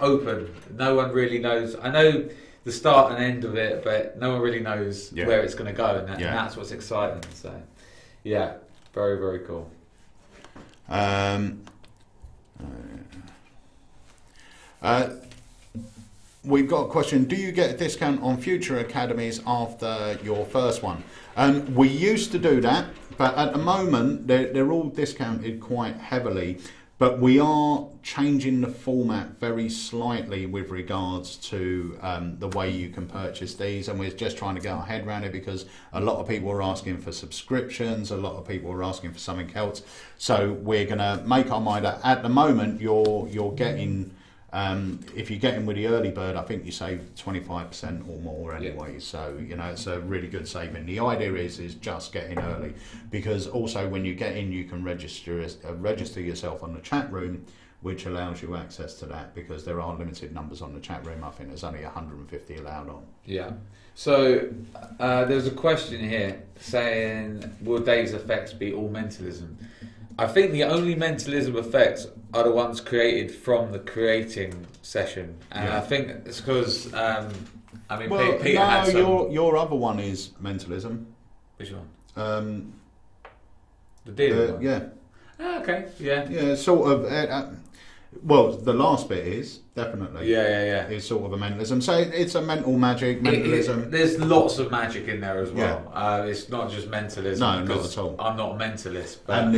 Speaker 1: open. No one really knows. I know the start and end of it, but no one really knows where it's going to go, and that's what's exciting. So, yeah, very, very cool.
Speaker 2: We've got a question. Do you get a discount on future academies after your first one? We used to do that, but at the moment they're all discounted quite heavily. But we are changing the format very slightly with regards to the way you can purchase these, and we're just trying to get our head around it because a lot of people are asking for subscriptions, a lot of people are asking for something else. So we're going to make our mind up. At the moment, you're getting, if you get in with the early bird, I think you save 25% or more anyway. So, it's a really good saving. The idea is just get in early, because also when you get in, you can register yourself on the chat room, which allows you access to that, because there are limited numbers on the chat room. I think there's only 150 allowed on.
Speaker 1: Yeah. So there's a question here saying, will Dave's effects be all mentalism? I think the only mentalism effects are the ones created from the creating session, and I think it's because Peter had some.
Speaker 2: Your other one is mentalism.
Speaker 1: Which one? The dealer one.
Speaker 2: Yeah.
Speaker 1: Ah, okay. Yeah.
Speaker 2: Yeah, sort of. Well, the last bit is definitely.
Speaker 1: Yeah.
Speaker 2: Is sort of a mentalism. So it's a mental magic, mentalism.
Speaker 1: There's lots of magic in there as well. Yeah. It's not just mentalism.
Speaker 2: No, not at all.
Speaker 1: I'm not a mentalist. But,
Speaker 2: and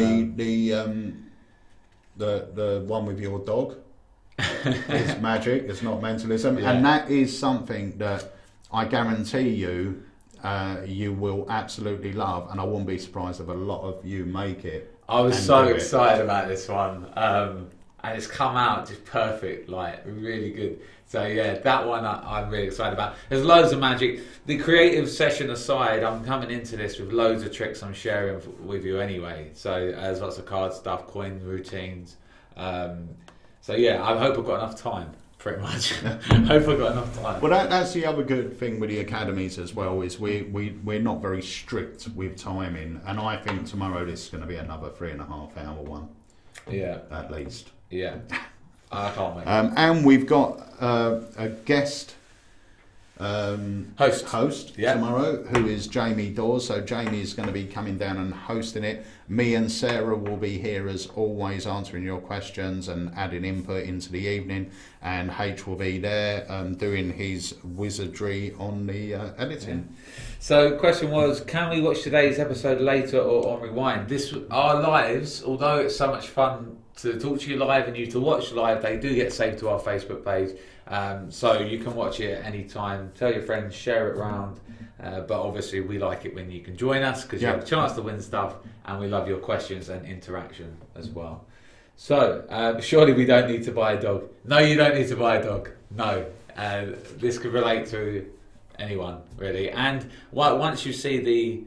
Speaker 2: the one with your dog is magic. It's not mentalism, and that is something that I guarantee you you will absolutely love, and I wouldn't be surprised if a lot of you make it.
Speaker 1: I was so excited about this one. And it's come out just perfect, like really good. So yeah, that one I'm really excited about. There's loads of magic. The creative session aside, I'm coming into this with loads of tricks I'm sharing with you anyway. So there's lots of card stuff, coin routines. So yeah, I hope I've got enough time Pretty much. Hope I got enough time.
Speaker 2: Well, that's the other good thing with the academies as well, is we're not very strict with timing, and I think tomorrow this is going to be another 3.5 hour one.
Speaker 1: Yeah.
Speaker 2: At least.
Speaker 1: Yeah. I can't wait.
Speaker 2: And we've got a guest host tomorrow, who is Jamie Dawes. So Jamie is going to be coming down and hosting it. Me and Sarah will be here as always, answering your questions and adding input into the evening, and H will be there doing his wizardry on the editing.
Speaker 1: So the question was, can we watch today's episode later or on rewind? Our lives, although it's so much fun to talk to you live and you to watch live, they do get saved to our Facebook page. So you can watch it at any time. Tell your friends, share it around. But obviously we like it when you can join us, because you have a chance to win stuff, and we love your questions and interaction as well. So surely we don't need to buy a dog. No, you don't need to buy a dog. No. This could relate to anyone really. And once you see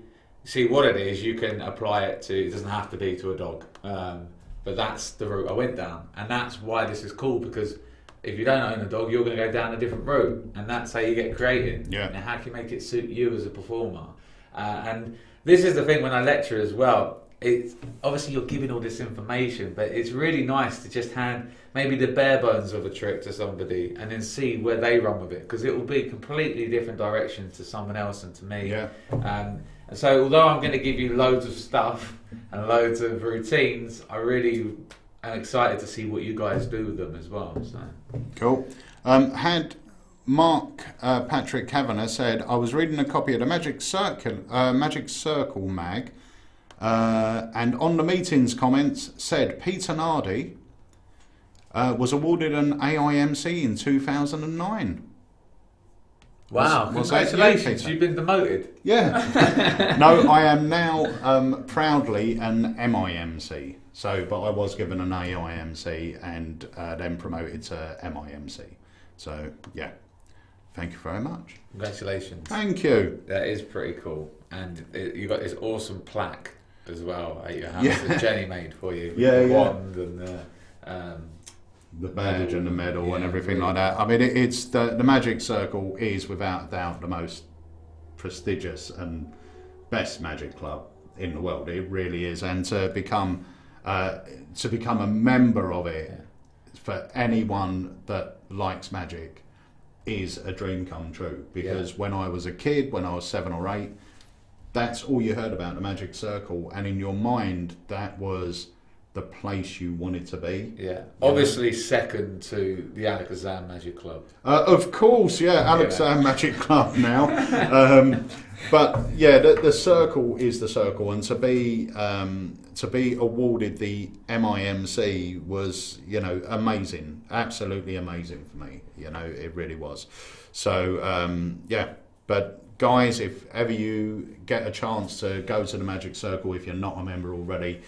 Speaker 1: what it is, you can apply it to. It doesn't have to be to a dog. But that's the route I went down, and that's why this is cool, because if you don't own a dog, you're going to go down a different route, and that's how you get creative.
Speaker 2: Yeah.
Speaker 1: And how can you make it suit you as a performer? And this is the thing when I lecture as well. It's obviously you're giving all this information, but it's really nice to just hand maybe the bare bones of a trick to somebody and then see where they run with it, because it will be completely different direction to someone else and to me.
Speaker 2: Yeah.
Speaker 1: And so although I'm going to give you loads of stuff and loads of routines, I really am excited to see what you guys do with them as well. So
Speaker 2: cool. Had Mark Patrick Kavanagh said, I was reading a copy of the Magic Circle mag, and on the meetings comments said Peter Nardi was awarded an AIMC in 2009.
Speaker 1: Wow, congratulations, you've been demoted.
Speaker 2: Yeah. No, I am now proudly an MIMC. So, but I was given an AIMC and then promoted to MIMC. So, yeah. Thank you very much.
Speaker 1: Congratulations.
Speaker 2: Thank you.
Speaker 1: That is pretty cool. And you got this awesome plaque as well at your house that Jenny made for you. The wand and
Speaker 2: the badge and the medal and everything like that. I mean, it's the Magic Circle is without doubt the most prestigious and best magic club in the world. It really is. And to become a member of it for anyone that likes magic is a dream come true, because when I was a kid, when I was 7 or 8, that's all you heard about the Magic Circle, and in your mind that was the place you wanted to be.
Speaker 1: Obviously second to the Alakazam Magic Club.
Speaker 2: Of course, Alakazam Magic Club now. But yeah, the circle is the circle, and to be awarded the MIMC was, amazing, absolutely amazing for me. It really was. So but guys, if ever you get a chance to go to the Magic Circle, if you're not a member already,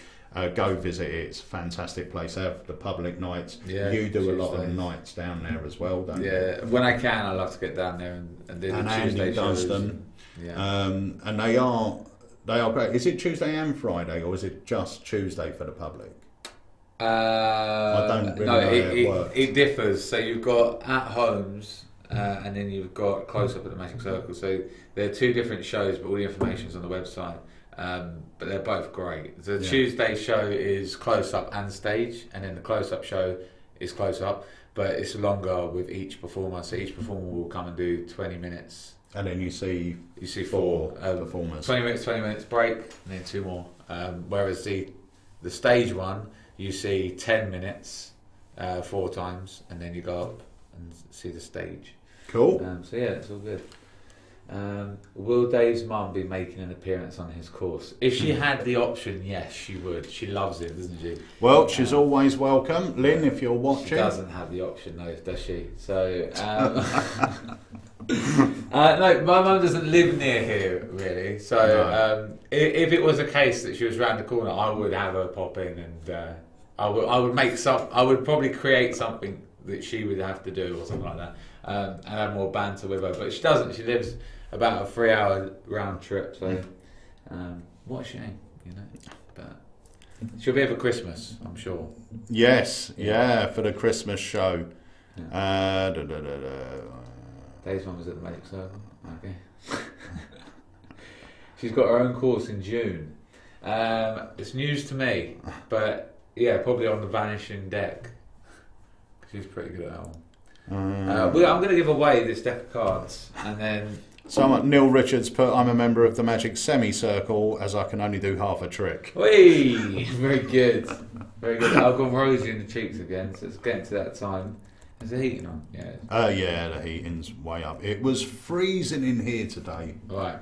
Speaker 2: go visit it. It's a fantastic place. They have the public nights. You do a lot of nights down there as well, don't you?
Speaker 1: Yeah, when I can, I love to get down there and do the Tuesday shows.
Speaker 2: Them. And they are great. Is it Tuesday and Friday, or is it just Tuesday for the public? I don't really know how it works.
Speaker 1: It differs. So you've got at homes, and then you've got close up at the Magic Circle. So they're two different shows, but all the information's on the website. But they're both great. The Tuesday show is close up and stage, and then the close up show is close up, but it's longer with each performer. So each performer will come and do 20 minutes.
Speaker 2: And then you see
Speaker 1: four
Speaker 2: performers.
Speaker 1: 20 minutes break, and then 2 more. Whereas the stage one, you see 10 minutes 4 times, and then you go up and see the stage.
Speaker 2: Cool.
Speaker 1: So yeah, it's all good. Will Dave's mum be making an appearance on his course? If she had the option, yes, she would. She loves it, doesn't she?
Speaker 2: Well, she's always welcome. Lynn, if you're watching.
Speaker 1: She doesn't have the option, though, does she? So, no, my mum doesn't live near here, really. So, if it was a case that she was round the corner, I would have her pop in, and I would probably create something that she would have to do or something like that, and have more banter with her. But she doesn't. She lives about a 3-hour round trip. So, what a shame, But she'll be here for Christmas, I'm sure.
Speaker 2: Yes, for the Christmas show.
Speaker 1: Dave's mum was at the Magic Circle. Okay. She's got her own course in June. It's news to me, but yeah, probably on the vanishing deck. She's pretty good at that one. I'm going to give away this deck of cards, and then.
Speaker 2: Neil Richards put, I'm a member of the Magic Semicircle, as I can only do half a trick.
Speaker 1: Whee! Very good. Very good. I've got rosy in the cheeks again, so it's getting to that time. Is the heating on? Yeah.
Speaker 2: Yeah, the heating's way up. It was freezing in here today.
Speaker 1: Right.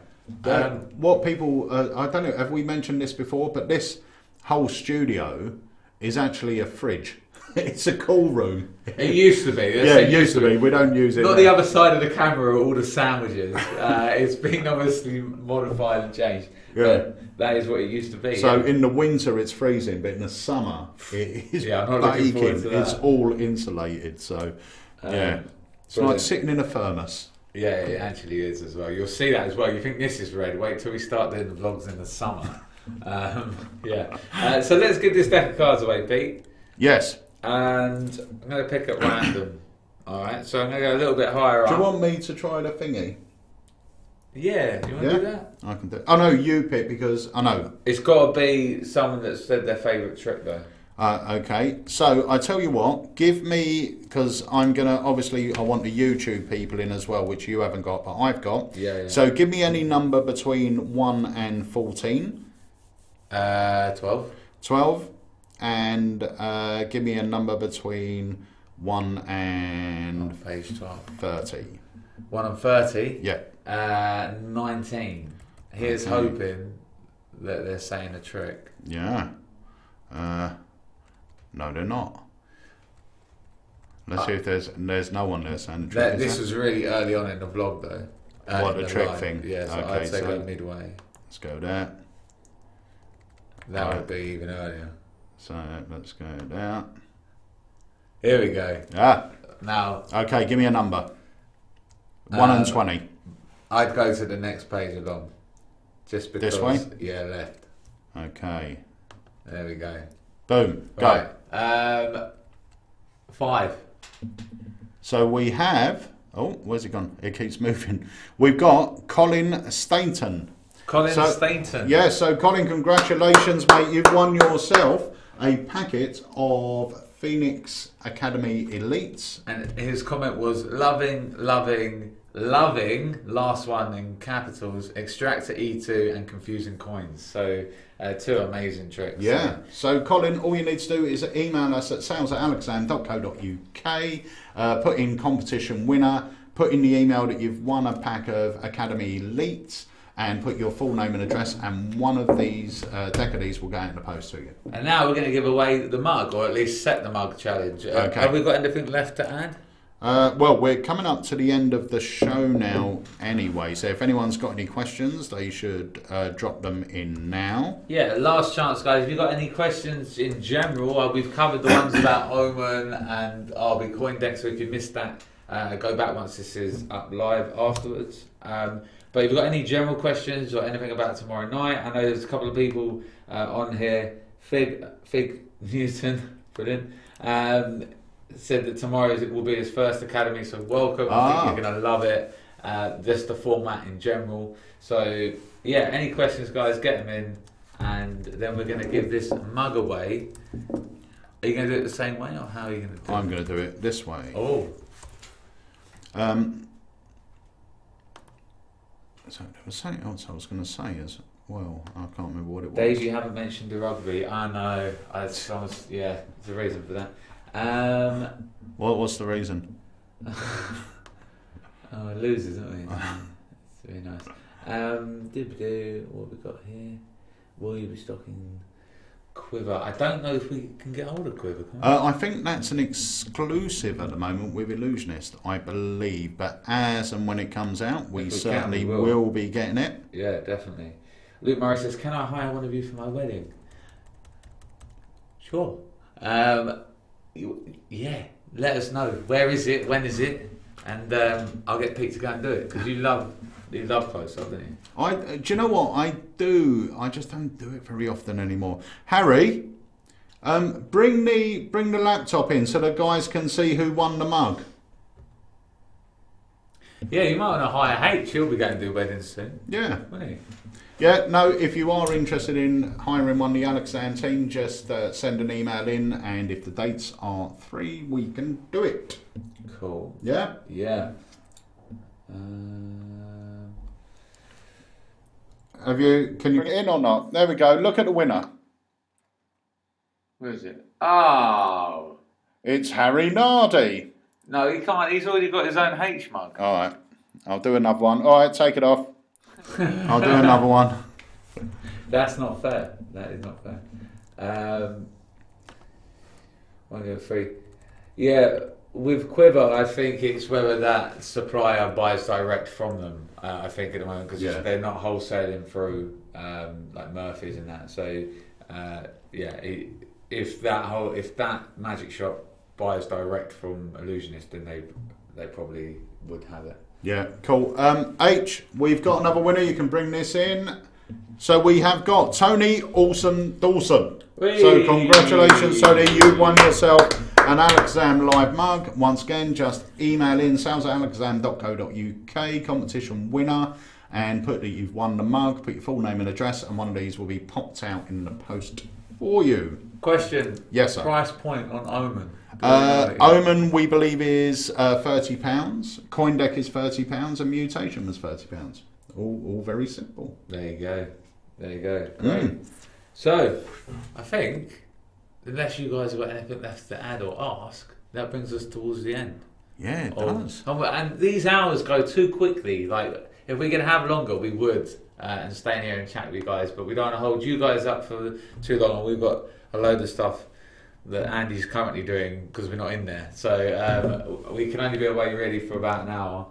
Speaker 2: What people, I don't know, have we mentioned this before? But this whole studio is actually a fridge. It's a cool room.
Speaker 1: It used to be.
Speaker 2: It used to be. We don't use it.
Speaker 1: Not the other side of the camera are all the sandwiches. It's been obviously modified and changed. Yeah. But that is what it used to be.
Speaker 2: So in the winter it's freezing, but in the summer it is
Speaker 1: I'm not looking forward to that.
Speaker 2: It's all insulated. So it's like sitting in a furnace.
Speaker 1: Yeah, it actually is as well. You'll see that as well. You think this is red. Wait till we start doing the vlogs in the summer. So let's get this deck of cards away, Pete.
Speaker 2: Yes.
Speaker 1: And I'm going to pick at random. Alright, so I'm going to go a little bit higher up.
Speaker 2: Do you want me to try the thingy?
Speaker 1: Yeah, you want to do that?
Speaker 2: I can do it. Oh no, you pick, because I know.
Speaker 1: It's got to be someone that said their favourite trick though.
Speaker 2: Okay, so I tell you what, give me, because I'm going to, obviously I want the YouTube people in as well, which you haven't got, but I've got.
Speaker 1: Yeah.
Speaker 2: So give me any number between 1 and 14.
Speaker 1: 12.
Speaker 2: 12. And give me a number between 1 and
Speaker 1: page 12.
Speaker 2: 30.
Speaker 1: 1 and 30?
Speaker 2: Yeah.
Speaker 1: 19. Here's hoping that they're saying a trick.
Speaker 2: Yeah. No, they're not. Let's see if there's no one there saying a trick.
Speaker 1: This was really early on in the vlog though.
Speaker 2: What, the trick thing?
Speaker 1: Yeah, so
Speaker 2: okay,
Speaker 1: I'd say go midway.
Speaker 2: Let's go there.
Speaker 1: That would be even earlier.
Speaker 2: So let's go there.
Speaker 1: Here we go. Now.
Speaker 2: Okay, give me a number. 1 and 20.
Speaker 1: I'd go to the next page along. Just because.
Speaker 2: This way?
Speaker 1: Yeah, left.
Speaker 2: Okay.
Speaker 1: There we go.
Speaker 2: Boom. Go.
Speaker 1: Right. 5.
Speaker 2: So we have. Oh, where's it gone? It keeps moving. We've got Colin Stainton.
Speaker 1: Stainton.
Speaker 2: Yeah, so Colin, congratulations, mate. You've won yourself a packet of Phoenix Academy Elites. And
Speaker 1: his comment was loving, last one in capitals, Extractor E2 and Confusing Coins. So 2 amazing tricks.
Speaker 2: Yeah. So Colin, all you need to do is email us at sales@alakazam.co.uk, put in competition winner, put in the email that you've won a pack of Academy Elites, and put your full name and address, and one of these deck of these will go out in the post to you.
Speaker 1: And now we're going to give away the mug, or at least set the mug challenge.
Speaker 2: Okay.
Speaker 1: Have we got anything left to add?
Speaker 2: Well, we're coming up to the end of the show now anyway, so if anyone's got any questions, they should drop them in now.
Speaker 1: Yeah, last chance, guys. If you've got any questions in general, we've covered the ones about Omen and RB Coin Deck, so if you missed that, go back once this is up live afterwards. But if you've got any general questions or anything about tomorrow night, I know there's a couple of people on here. Fig Newton, brilliant, said that tomorrow will be his first academy, so welcome. I think you're going to love it. Just the format in general. So yeah, any questions, guys, get them in, and then we're going to give this mug away. Are you going to do it the same way, or how are you going to do it?
Speaker 2: I'm going to do it this way.
Speaker 1: Oh.
Speaker 2: So there was something else I was going to say as well. I can't remember what it was.
Speaker 1: Dave, you haven't mentioned the rugby. I know. There's a reason for that.
Speaker 2: What's the reason?
Speaker 1: Losers, isn't we? It's very nice. What have we got here? Will you be stocking Quiver? I don't know if we can get hold of Quiver.
Speaker 2: I think that's an exclusive at the moment with Illusionist, I believe. But as and when it comes out, we certainly will be getting it.
Speaker 1: Yeah, definitely. Luke Murray says, "Can I hire one of you for my wedding?" Sure. Yeah. Let us know. Where is it? When is it? And I'll get Pete to go and do it, because you love close up, don't you?
Speaker 2: Do you know what I do? I just don't do it very often anymore. Harry, Bring the laptop in so the guys can see who won the mug.
Speaker 1: Yeah, you might want to hire H. He'll be going to do weddings soon.
Speaker 2: Yeah.
Speaker 1: Won't he?
Speaker 2: Yeah, no, if you are interested in hiring one of the Alakazam team, just send an email in, and if the dates are free, we can do it.
Speaker 1: Cool.
Speaker 2: Yeah?
Speaker 1: Yeah.
Speaker 2: Can you get in or not? There we go. Look at the winner.
Speaker 1: Where is it? Oh.
Speaker 2: It's Harry Nardi.
Speaker 1: No, he can't. He's already got his own H mug.
Speaker 2: All right. I'll do another one. All right, take it off. I'll do another one.
Speaker 1: That's not fair. That is not fair. 1 go 3. Yeah, with Quiver, I think it's whether that supplier buys direct from them. I think at the moment because they're not wholesaling through like Murphy's and that. So if that magic shop buys direct from Illusionist, then they probably would have it.
Speaker 2: Yeah, cool. H, we've got another winner. You can bring this in. So we have got Tony Dawson. So congratulations, Tony. You won yourself an Alakazam live mug. Once again, just email in sales@alakazam.co.uk, competition winner, and put that you've won the mug. Put your full name and address, and one of these will be popped out in the post for you.
Speaker 1: Question.
Speaker 2: Yes, sir.
Speaker 1: Price point on Omen.
Speaker 2: Omen, we believe, is £30. Coindeck is £30, and Mutation was £30. All very simple.
Speaker 1: There you go. Great. So, I think, unless you guys have got anything left to add or ask, that brings us towards the end.
Speaker 2: Yeah, it does.
Speaker 1: And these hours go too quickly. Like, if we could have longer, we would, and stay in here and chat with you guys. But we don't want to hold you guys up for too long, and we've got a load of stuff that Andy's currently doing because we're not in there. So we can only be away really for about an hour.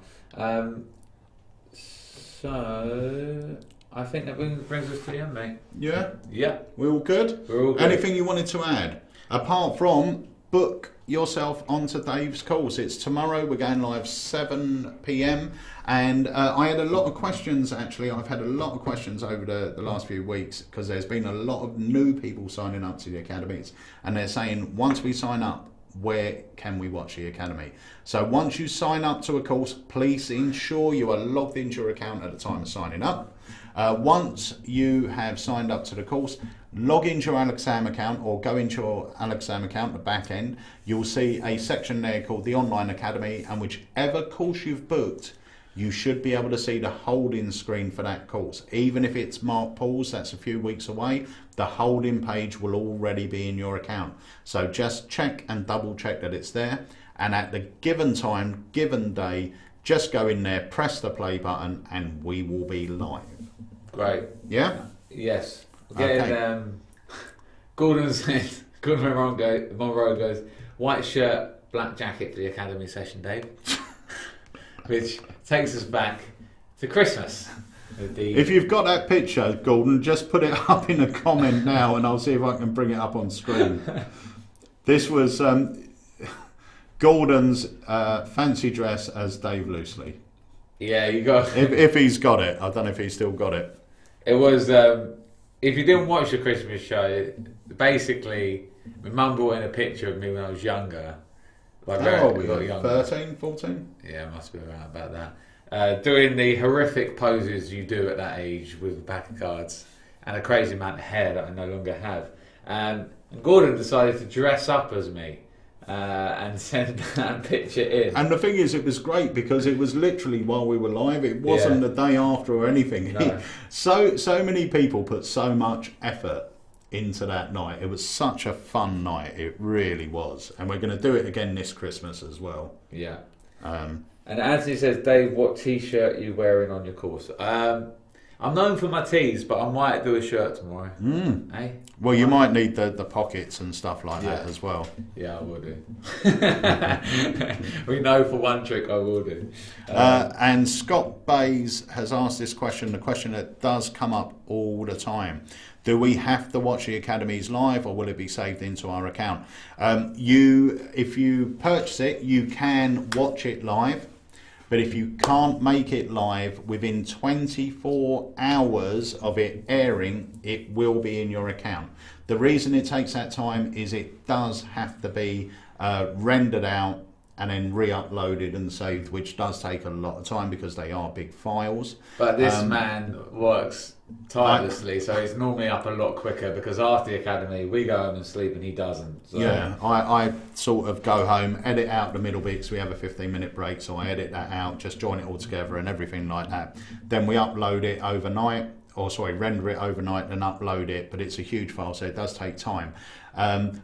Speaker 1: So I think that brings us to the end, mate.
Speaker 2: Yeah?
Speaker 1: Yeah.
Speaker 2: We're all good?
Speaker 1: We're all good.
Speaker 2: Anything you wanted to add? Apart from book yourself onto Dave's course. It's tomorrow. We're going live 7 p.m. And I had a lot of questions, actually. I've had a lot of questions over the last few weeks because there's been a lot of new people signing up to the academies. And they're saying, once we sign up, where can we watch the academy? So once you sign up to a course, please ensure you are logged into your account at the time of signing up. Once you have signed up to the course, log into your Alakazam account or go into your Alakazam account, the back end. You'll see a section there called the Online Academy, and whichever course you've booked, you should be able to see the holding screen for that course. Even if it's marked pause, that's a few weeks away, the holding page will already be in your account. So just check and double check that it's there. And at the given time, given day, just go in there, press the play button, and we will be live.
Speaker 1: Great.
Speaker 2: Yeah?
Speaker 1: Yes. Again, Gordon Monroe goes, white shirt, black jacket for the academy session, Dave. Which takes us back to Christmas.
Speaker 2: If you've got that picture, Gordon, just put it up in a comment now and I'll see if I can bring it up on screen. This was Gordon's fancy dress as Dave Loosely.
Speaker 1: Yeah, you got
Speaker 2: if he's got it. I don't know if he's still got it.
Speaker 1: It was, if you didn't watch the Christmas show, basically, my mum brought in a picture of me when I was younger. Like
Speaker 2: how old were you? 13, 14?
Speaker 1: Yeah, it must be around about that. Doing the horrific poses you do at that age with a pack of cards and a crazy amount of hair that I no longer have. And Gordon decided to dress up as me and send that picture in.
Speaker 2: And the thing is, it was great because it was literally while we were live. It wasn't the day after or anything.
Speaker 1: No.
Speaker 2: So many people put so much effort into that night. It was such a fun night. It really was. And we're going to do it again this Christmas as well.
Speaker 1: Yeah. And Anthony says, Dave, what T-shirt are you wearing on your course? I'm known for my tees, but I might do a shirt tomorrow. Eh?
Speaker 2: Well, you might need the pockets and stuff like that as well.
Speaker 1: Yeah, I will do. We know for one trick I will do.
Speaker 2: And Scott Bays has asked this question, the question that does come up all the time. Do we have to watch the academies live or will it be saved into our account? If you purchase it, you can watch it live. But if you can't make it live within 24 hours of it airing, it will be in your account. The reason it takes that time is it does have to be rendered out and then re-uploaded and saved, which does take a lot of time because they are big files.
Speaker 1: But this man works tirelessly, so he's normally up a lot quicker, because after the academy we go home and sleep and he doesn't. So.
Speaker 2: Yeah, I sort of go home, edit out the middle bits. We have a 15-minute break, so I edit that out, just join it all together and everything like that. Then we upload it overnight, render it overnight and upload it, but it's a huge file, so it does take time.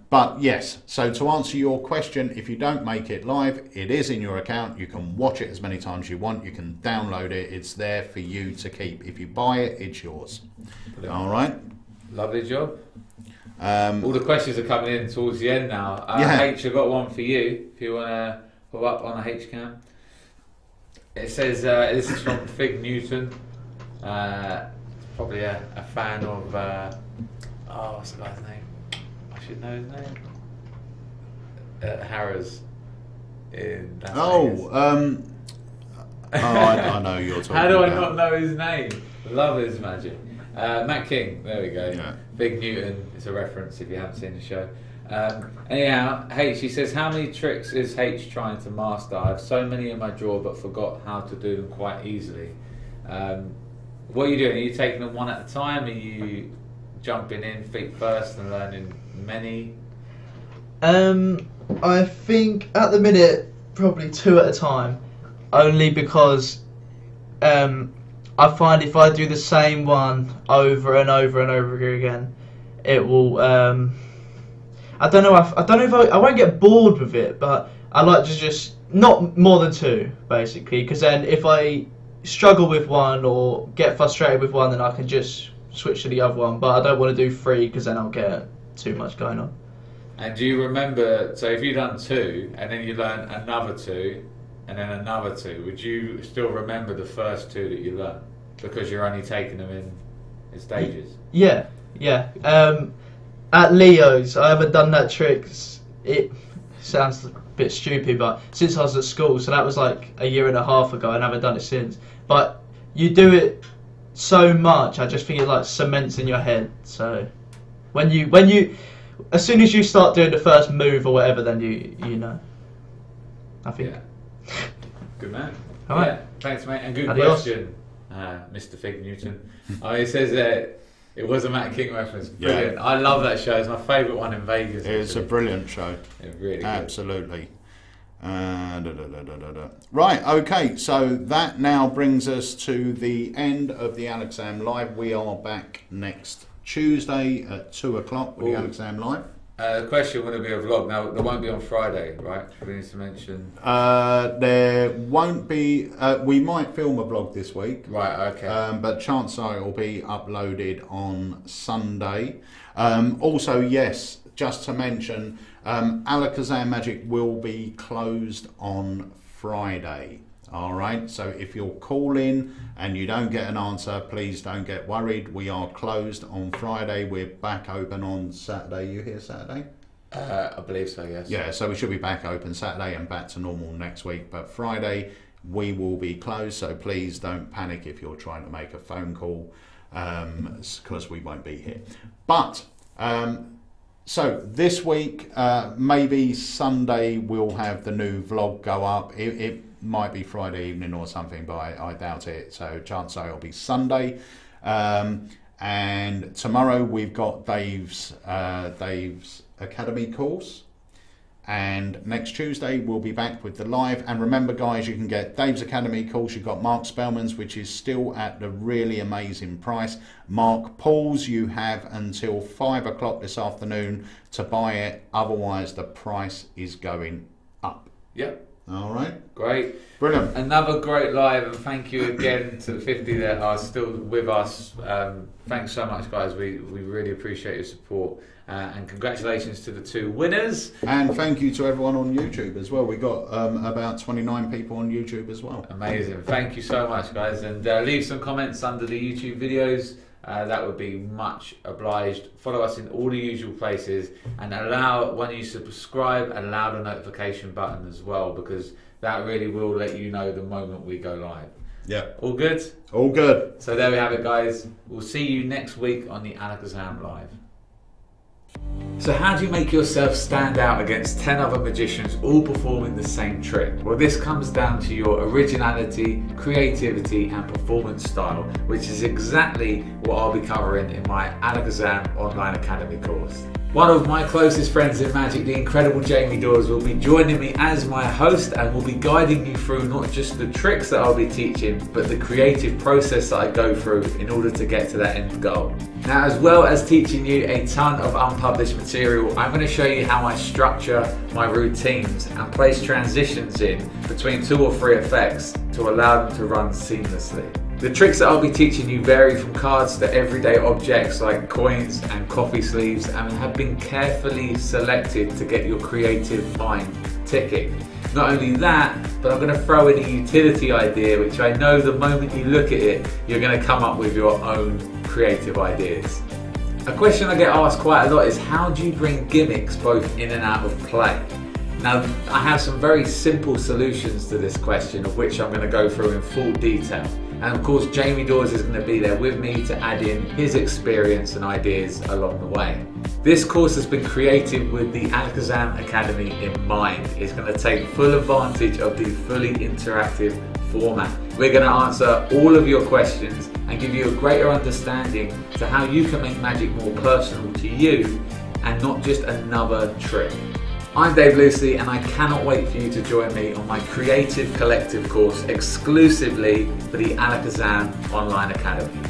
Speaker 2: But yes, so to answer your question, if you don't make it live, it is in your account. You can watch it as many times as you want. You can download it. It's there for you to keep. If you buy it, it's yours. Brilliant. All right.
Speaker 1: Lovely job. All the questions are coming in towards the end now. H, I've got one for you, if you want to pull up on the H cam. It says, this is from Fig Newton. Probably a fan of, what's the guy's name? I should know his name. Harris. I
Speaker 2: know you're talking
Speaker 1: How do I
Speaker 2: about.
Speaker 1: not know his name? Love his magic. Matt King, there we go.
Speaker 2: Yeah.
Speaker 1: Big Newton, it's a reference if you haven't seen the show. Anyhow, H, he says, how many tricks is H trying to master? I have so many in my drawer but forgot how to do them quite easily. What are you doing? Are you taking them one at a time? Are you jumping in feet first and learning many?
Speaker 3: I think at the minute probably 2 at a time, only because I find if I do the same one over and over and over again, it will. I don't know if I won't get bored with it, but I like to just not more than 2 basically, because then if I struggle with one or get frustrated with one, then I can just switch to the other one. But I don't want to do 3 because then I'll get too much going on.
Speaker 1: And do you remember, so if you've done 2 and then you learn another 2 and then another 2, would you still remember the first 2 that you learned? Because you're only taking them in stages?
Speaker 3: Yeah. At Leo's, I haven't done that trick. It sounds a bit stupid, but since I was at school, so that was like a year and a half ago, and I haven't done it since. But you do it so much, I just think it like cements in your head. So when you as soon as you start doing the first move or whatever, then you know. I think.
Speaker 1: Yeah. Good man.
Speaker 3: All right.
Speaker 1: Yeah, thanks, mate. And good
Speaker 3: Adios.
Speaker 1: question, Mr. Fig Newton. He says that it was a Matt King reference. Brilliant. Yeah. I love that show. It's my favourite one in Vegas.
Speaker 2: It's a brilliant show.
Speaker 1: It's really good.
Speaker 2: Absolutely. Right, okay, so that now brings us to the end of the Alakazam Live. We are back next Tuesday at 2 o'clock with the Alakazam Live.
Speaker 1: The question, will it be a vlog? Now, there won't be on Friday, right? We need to mention.
Speaker 2: There won't be. We might film a vlog this week.
Speaker 1: Right, okay.
Speaker 2: But chances are it will be uploaded on Sunday. Also, yes, just to mention, Alakazam Magic will be closed on Friday. All right, so if you're calling and you don't get an answer, please don't get worried. We are closed on Friday. We're back open on Saturday. You here Saturday?
Speaker 1: I believe so, yes.
Speaker 2: Yeah, so we should be back open Saturday and back to normal next week. But Friday, we will be closed. So please don't panic if you're trying to make a phone call, because we won't be here. But so this week, maybe Sunday, we'll have the new vlog go up. It might be Friday evening or something, but I doubt it. So chances are it'll be Sunday. And tomorrow we've got Dave's Academy course. And next Tuesday we'll be back with the live. And remember, guys, you can get Dave's Academy course. You've got Mark Spellman's, which is still at the really amazing price. Mark Paul's, you have until 5 o'clock this afternoon to buy it. Otherwise, the price is going up.
Speaker 1: Yep.
Speaker 2: All right.
Speaker 1: Great.
Speaker 2: Brilliant.
Speaker 1: Another great live, and thank you again to the 50 that are still with us. Thanks so much, guys. We really appreciate your support. And congratulations to the 2 winners.
Speaker 2: And thank you to everyone on YouTube as well. We got about 29 people on YouTube as well.
Speaker 1: Amazing. Thank you so much, guys. And leave some comments under the YouTube videos. That would be much obliged. Follow us in all the usual places, and when you subscribe, allow the notification button as well, because that really will let you know the moment we go live.
Speaker 2: Yeah.
Speaker 1: All good?
Speaker 2: All good.
Speaker 1: So there we have it, guys. We'll see you next week on the Alakazam Live. So how do you make yourself stand out against 10 other magicians all performing the same trick? Well, this comes down to your originality, creativity and performance style, which is exactly what I'll be covering in my Alakazam Online Academy course. One of my closest friends in magic, the incredible Jamie Dawes, will be joining me as my host and will be guiding you through not just the tricks that I'll be teaching, but the creative process that I go through in order to get to that end goal. Now, as well as teaching you a ton of unpublished material, I'm going to show you how I structure my routines and place transitions in between 2 or 3 effects to allow them to run seamlessly. The tricks that I'll be teaching you vary from cards to everyday objects like coins and coffee sleeves, and have been carefully selected to get your creative mind ticking. Not only that, but I'm going to throw in a utility idea, which I know the moment you look at it, you're going to come up with your own creative ideas. A question I get asked quite a lot is, how do you bring gimmicks both in and out of play? Now, I have some very simple solutions to this question, of which I'm going to go through in full detail. And of course, Jamie Dawes is going to be there with me to add in his experience and ideas along the way. This course has been created with the Alakazam Academy in mind. It's going to take full advantage of the fully interactive format. We're going to answer all of your questions and give you a greater understanding to how you can make magic more personal to you and not just another trick. I'm Dave Lucy and I cannot wait for you to join me on my Creative Collective course exclusively for the Alakazam Online Academy.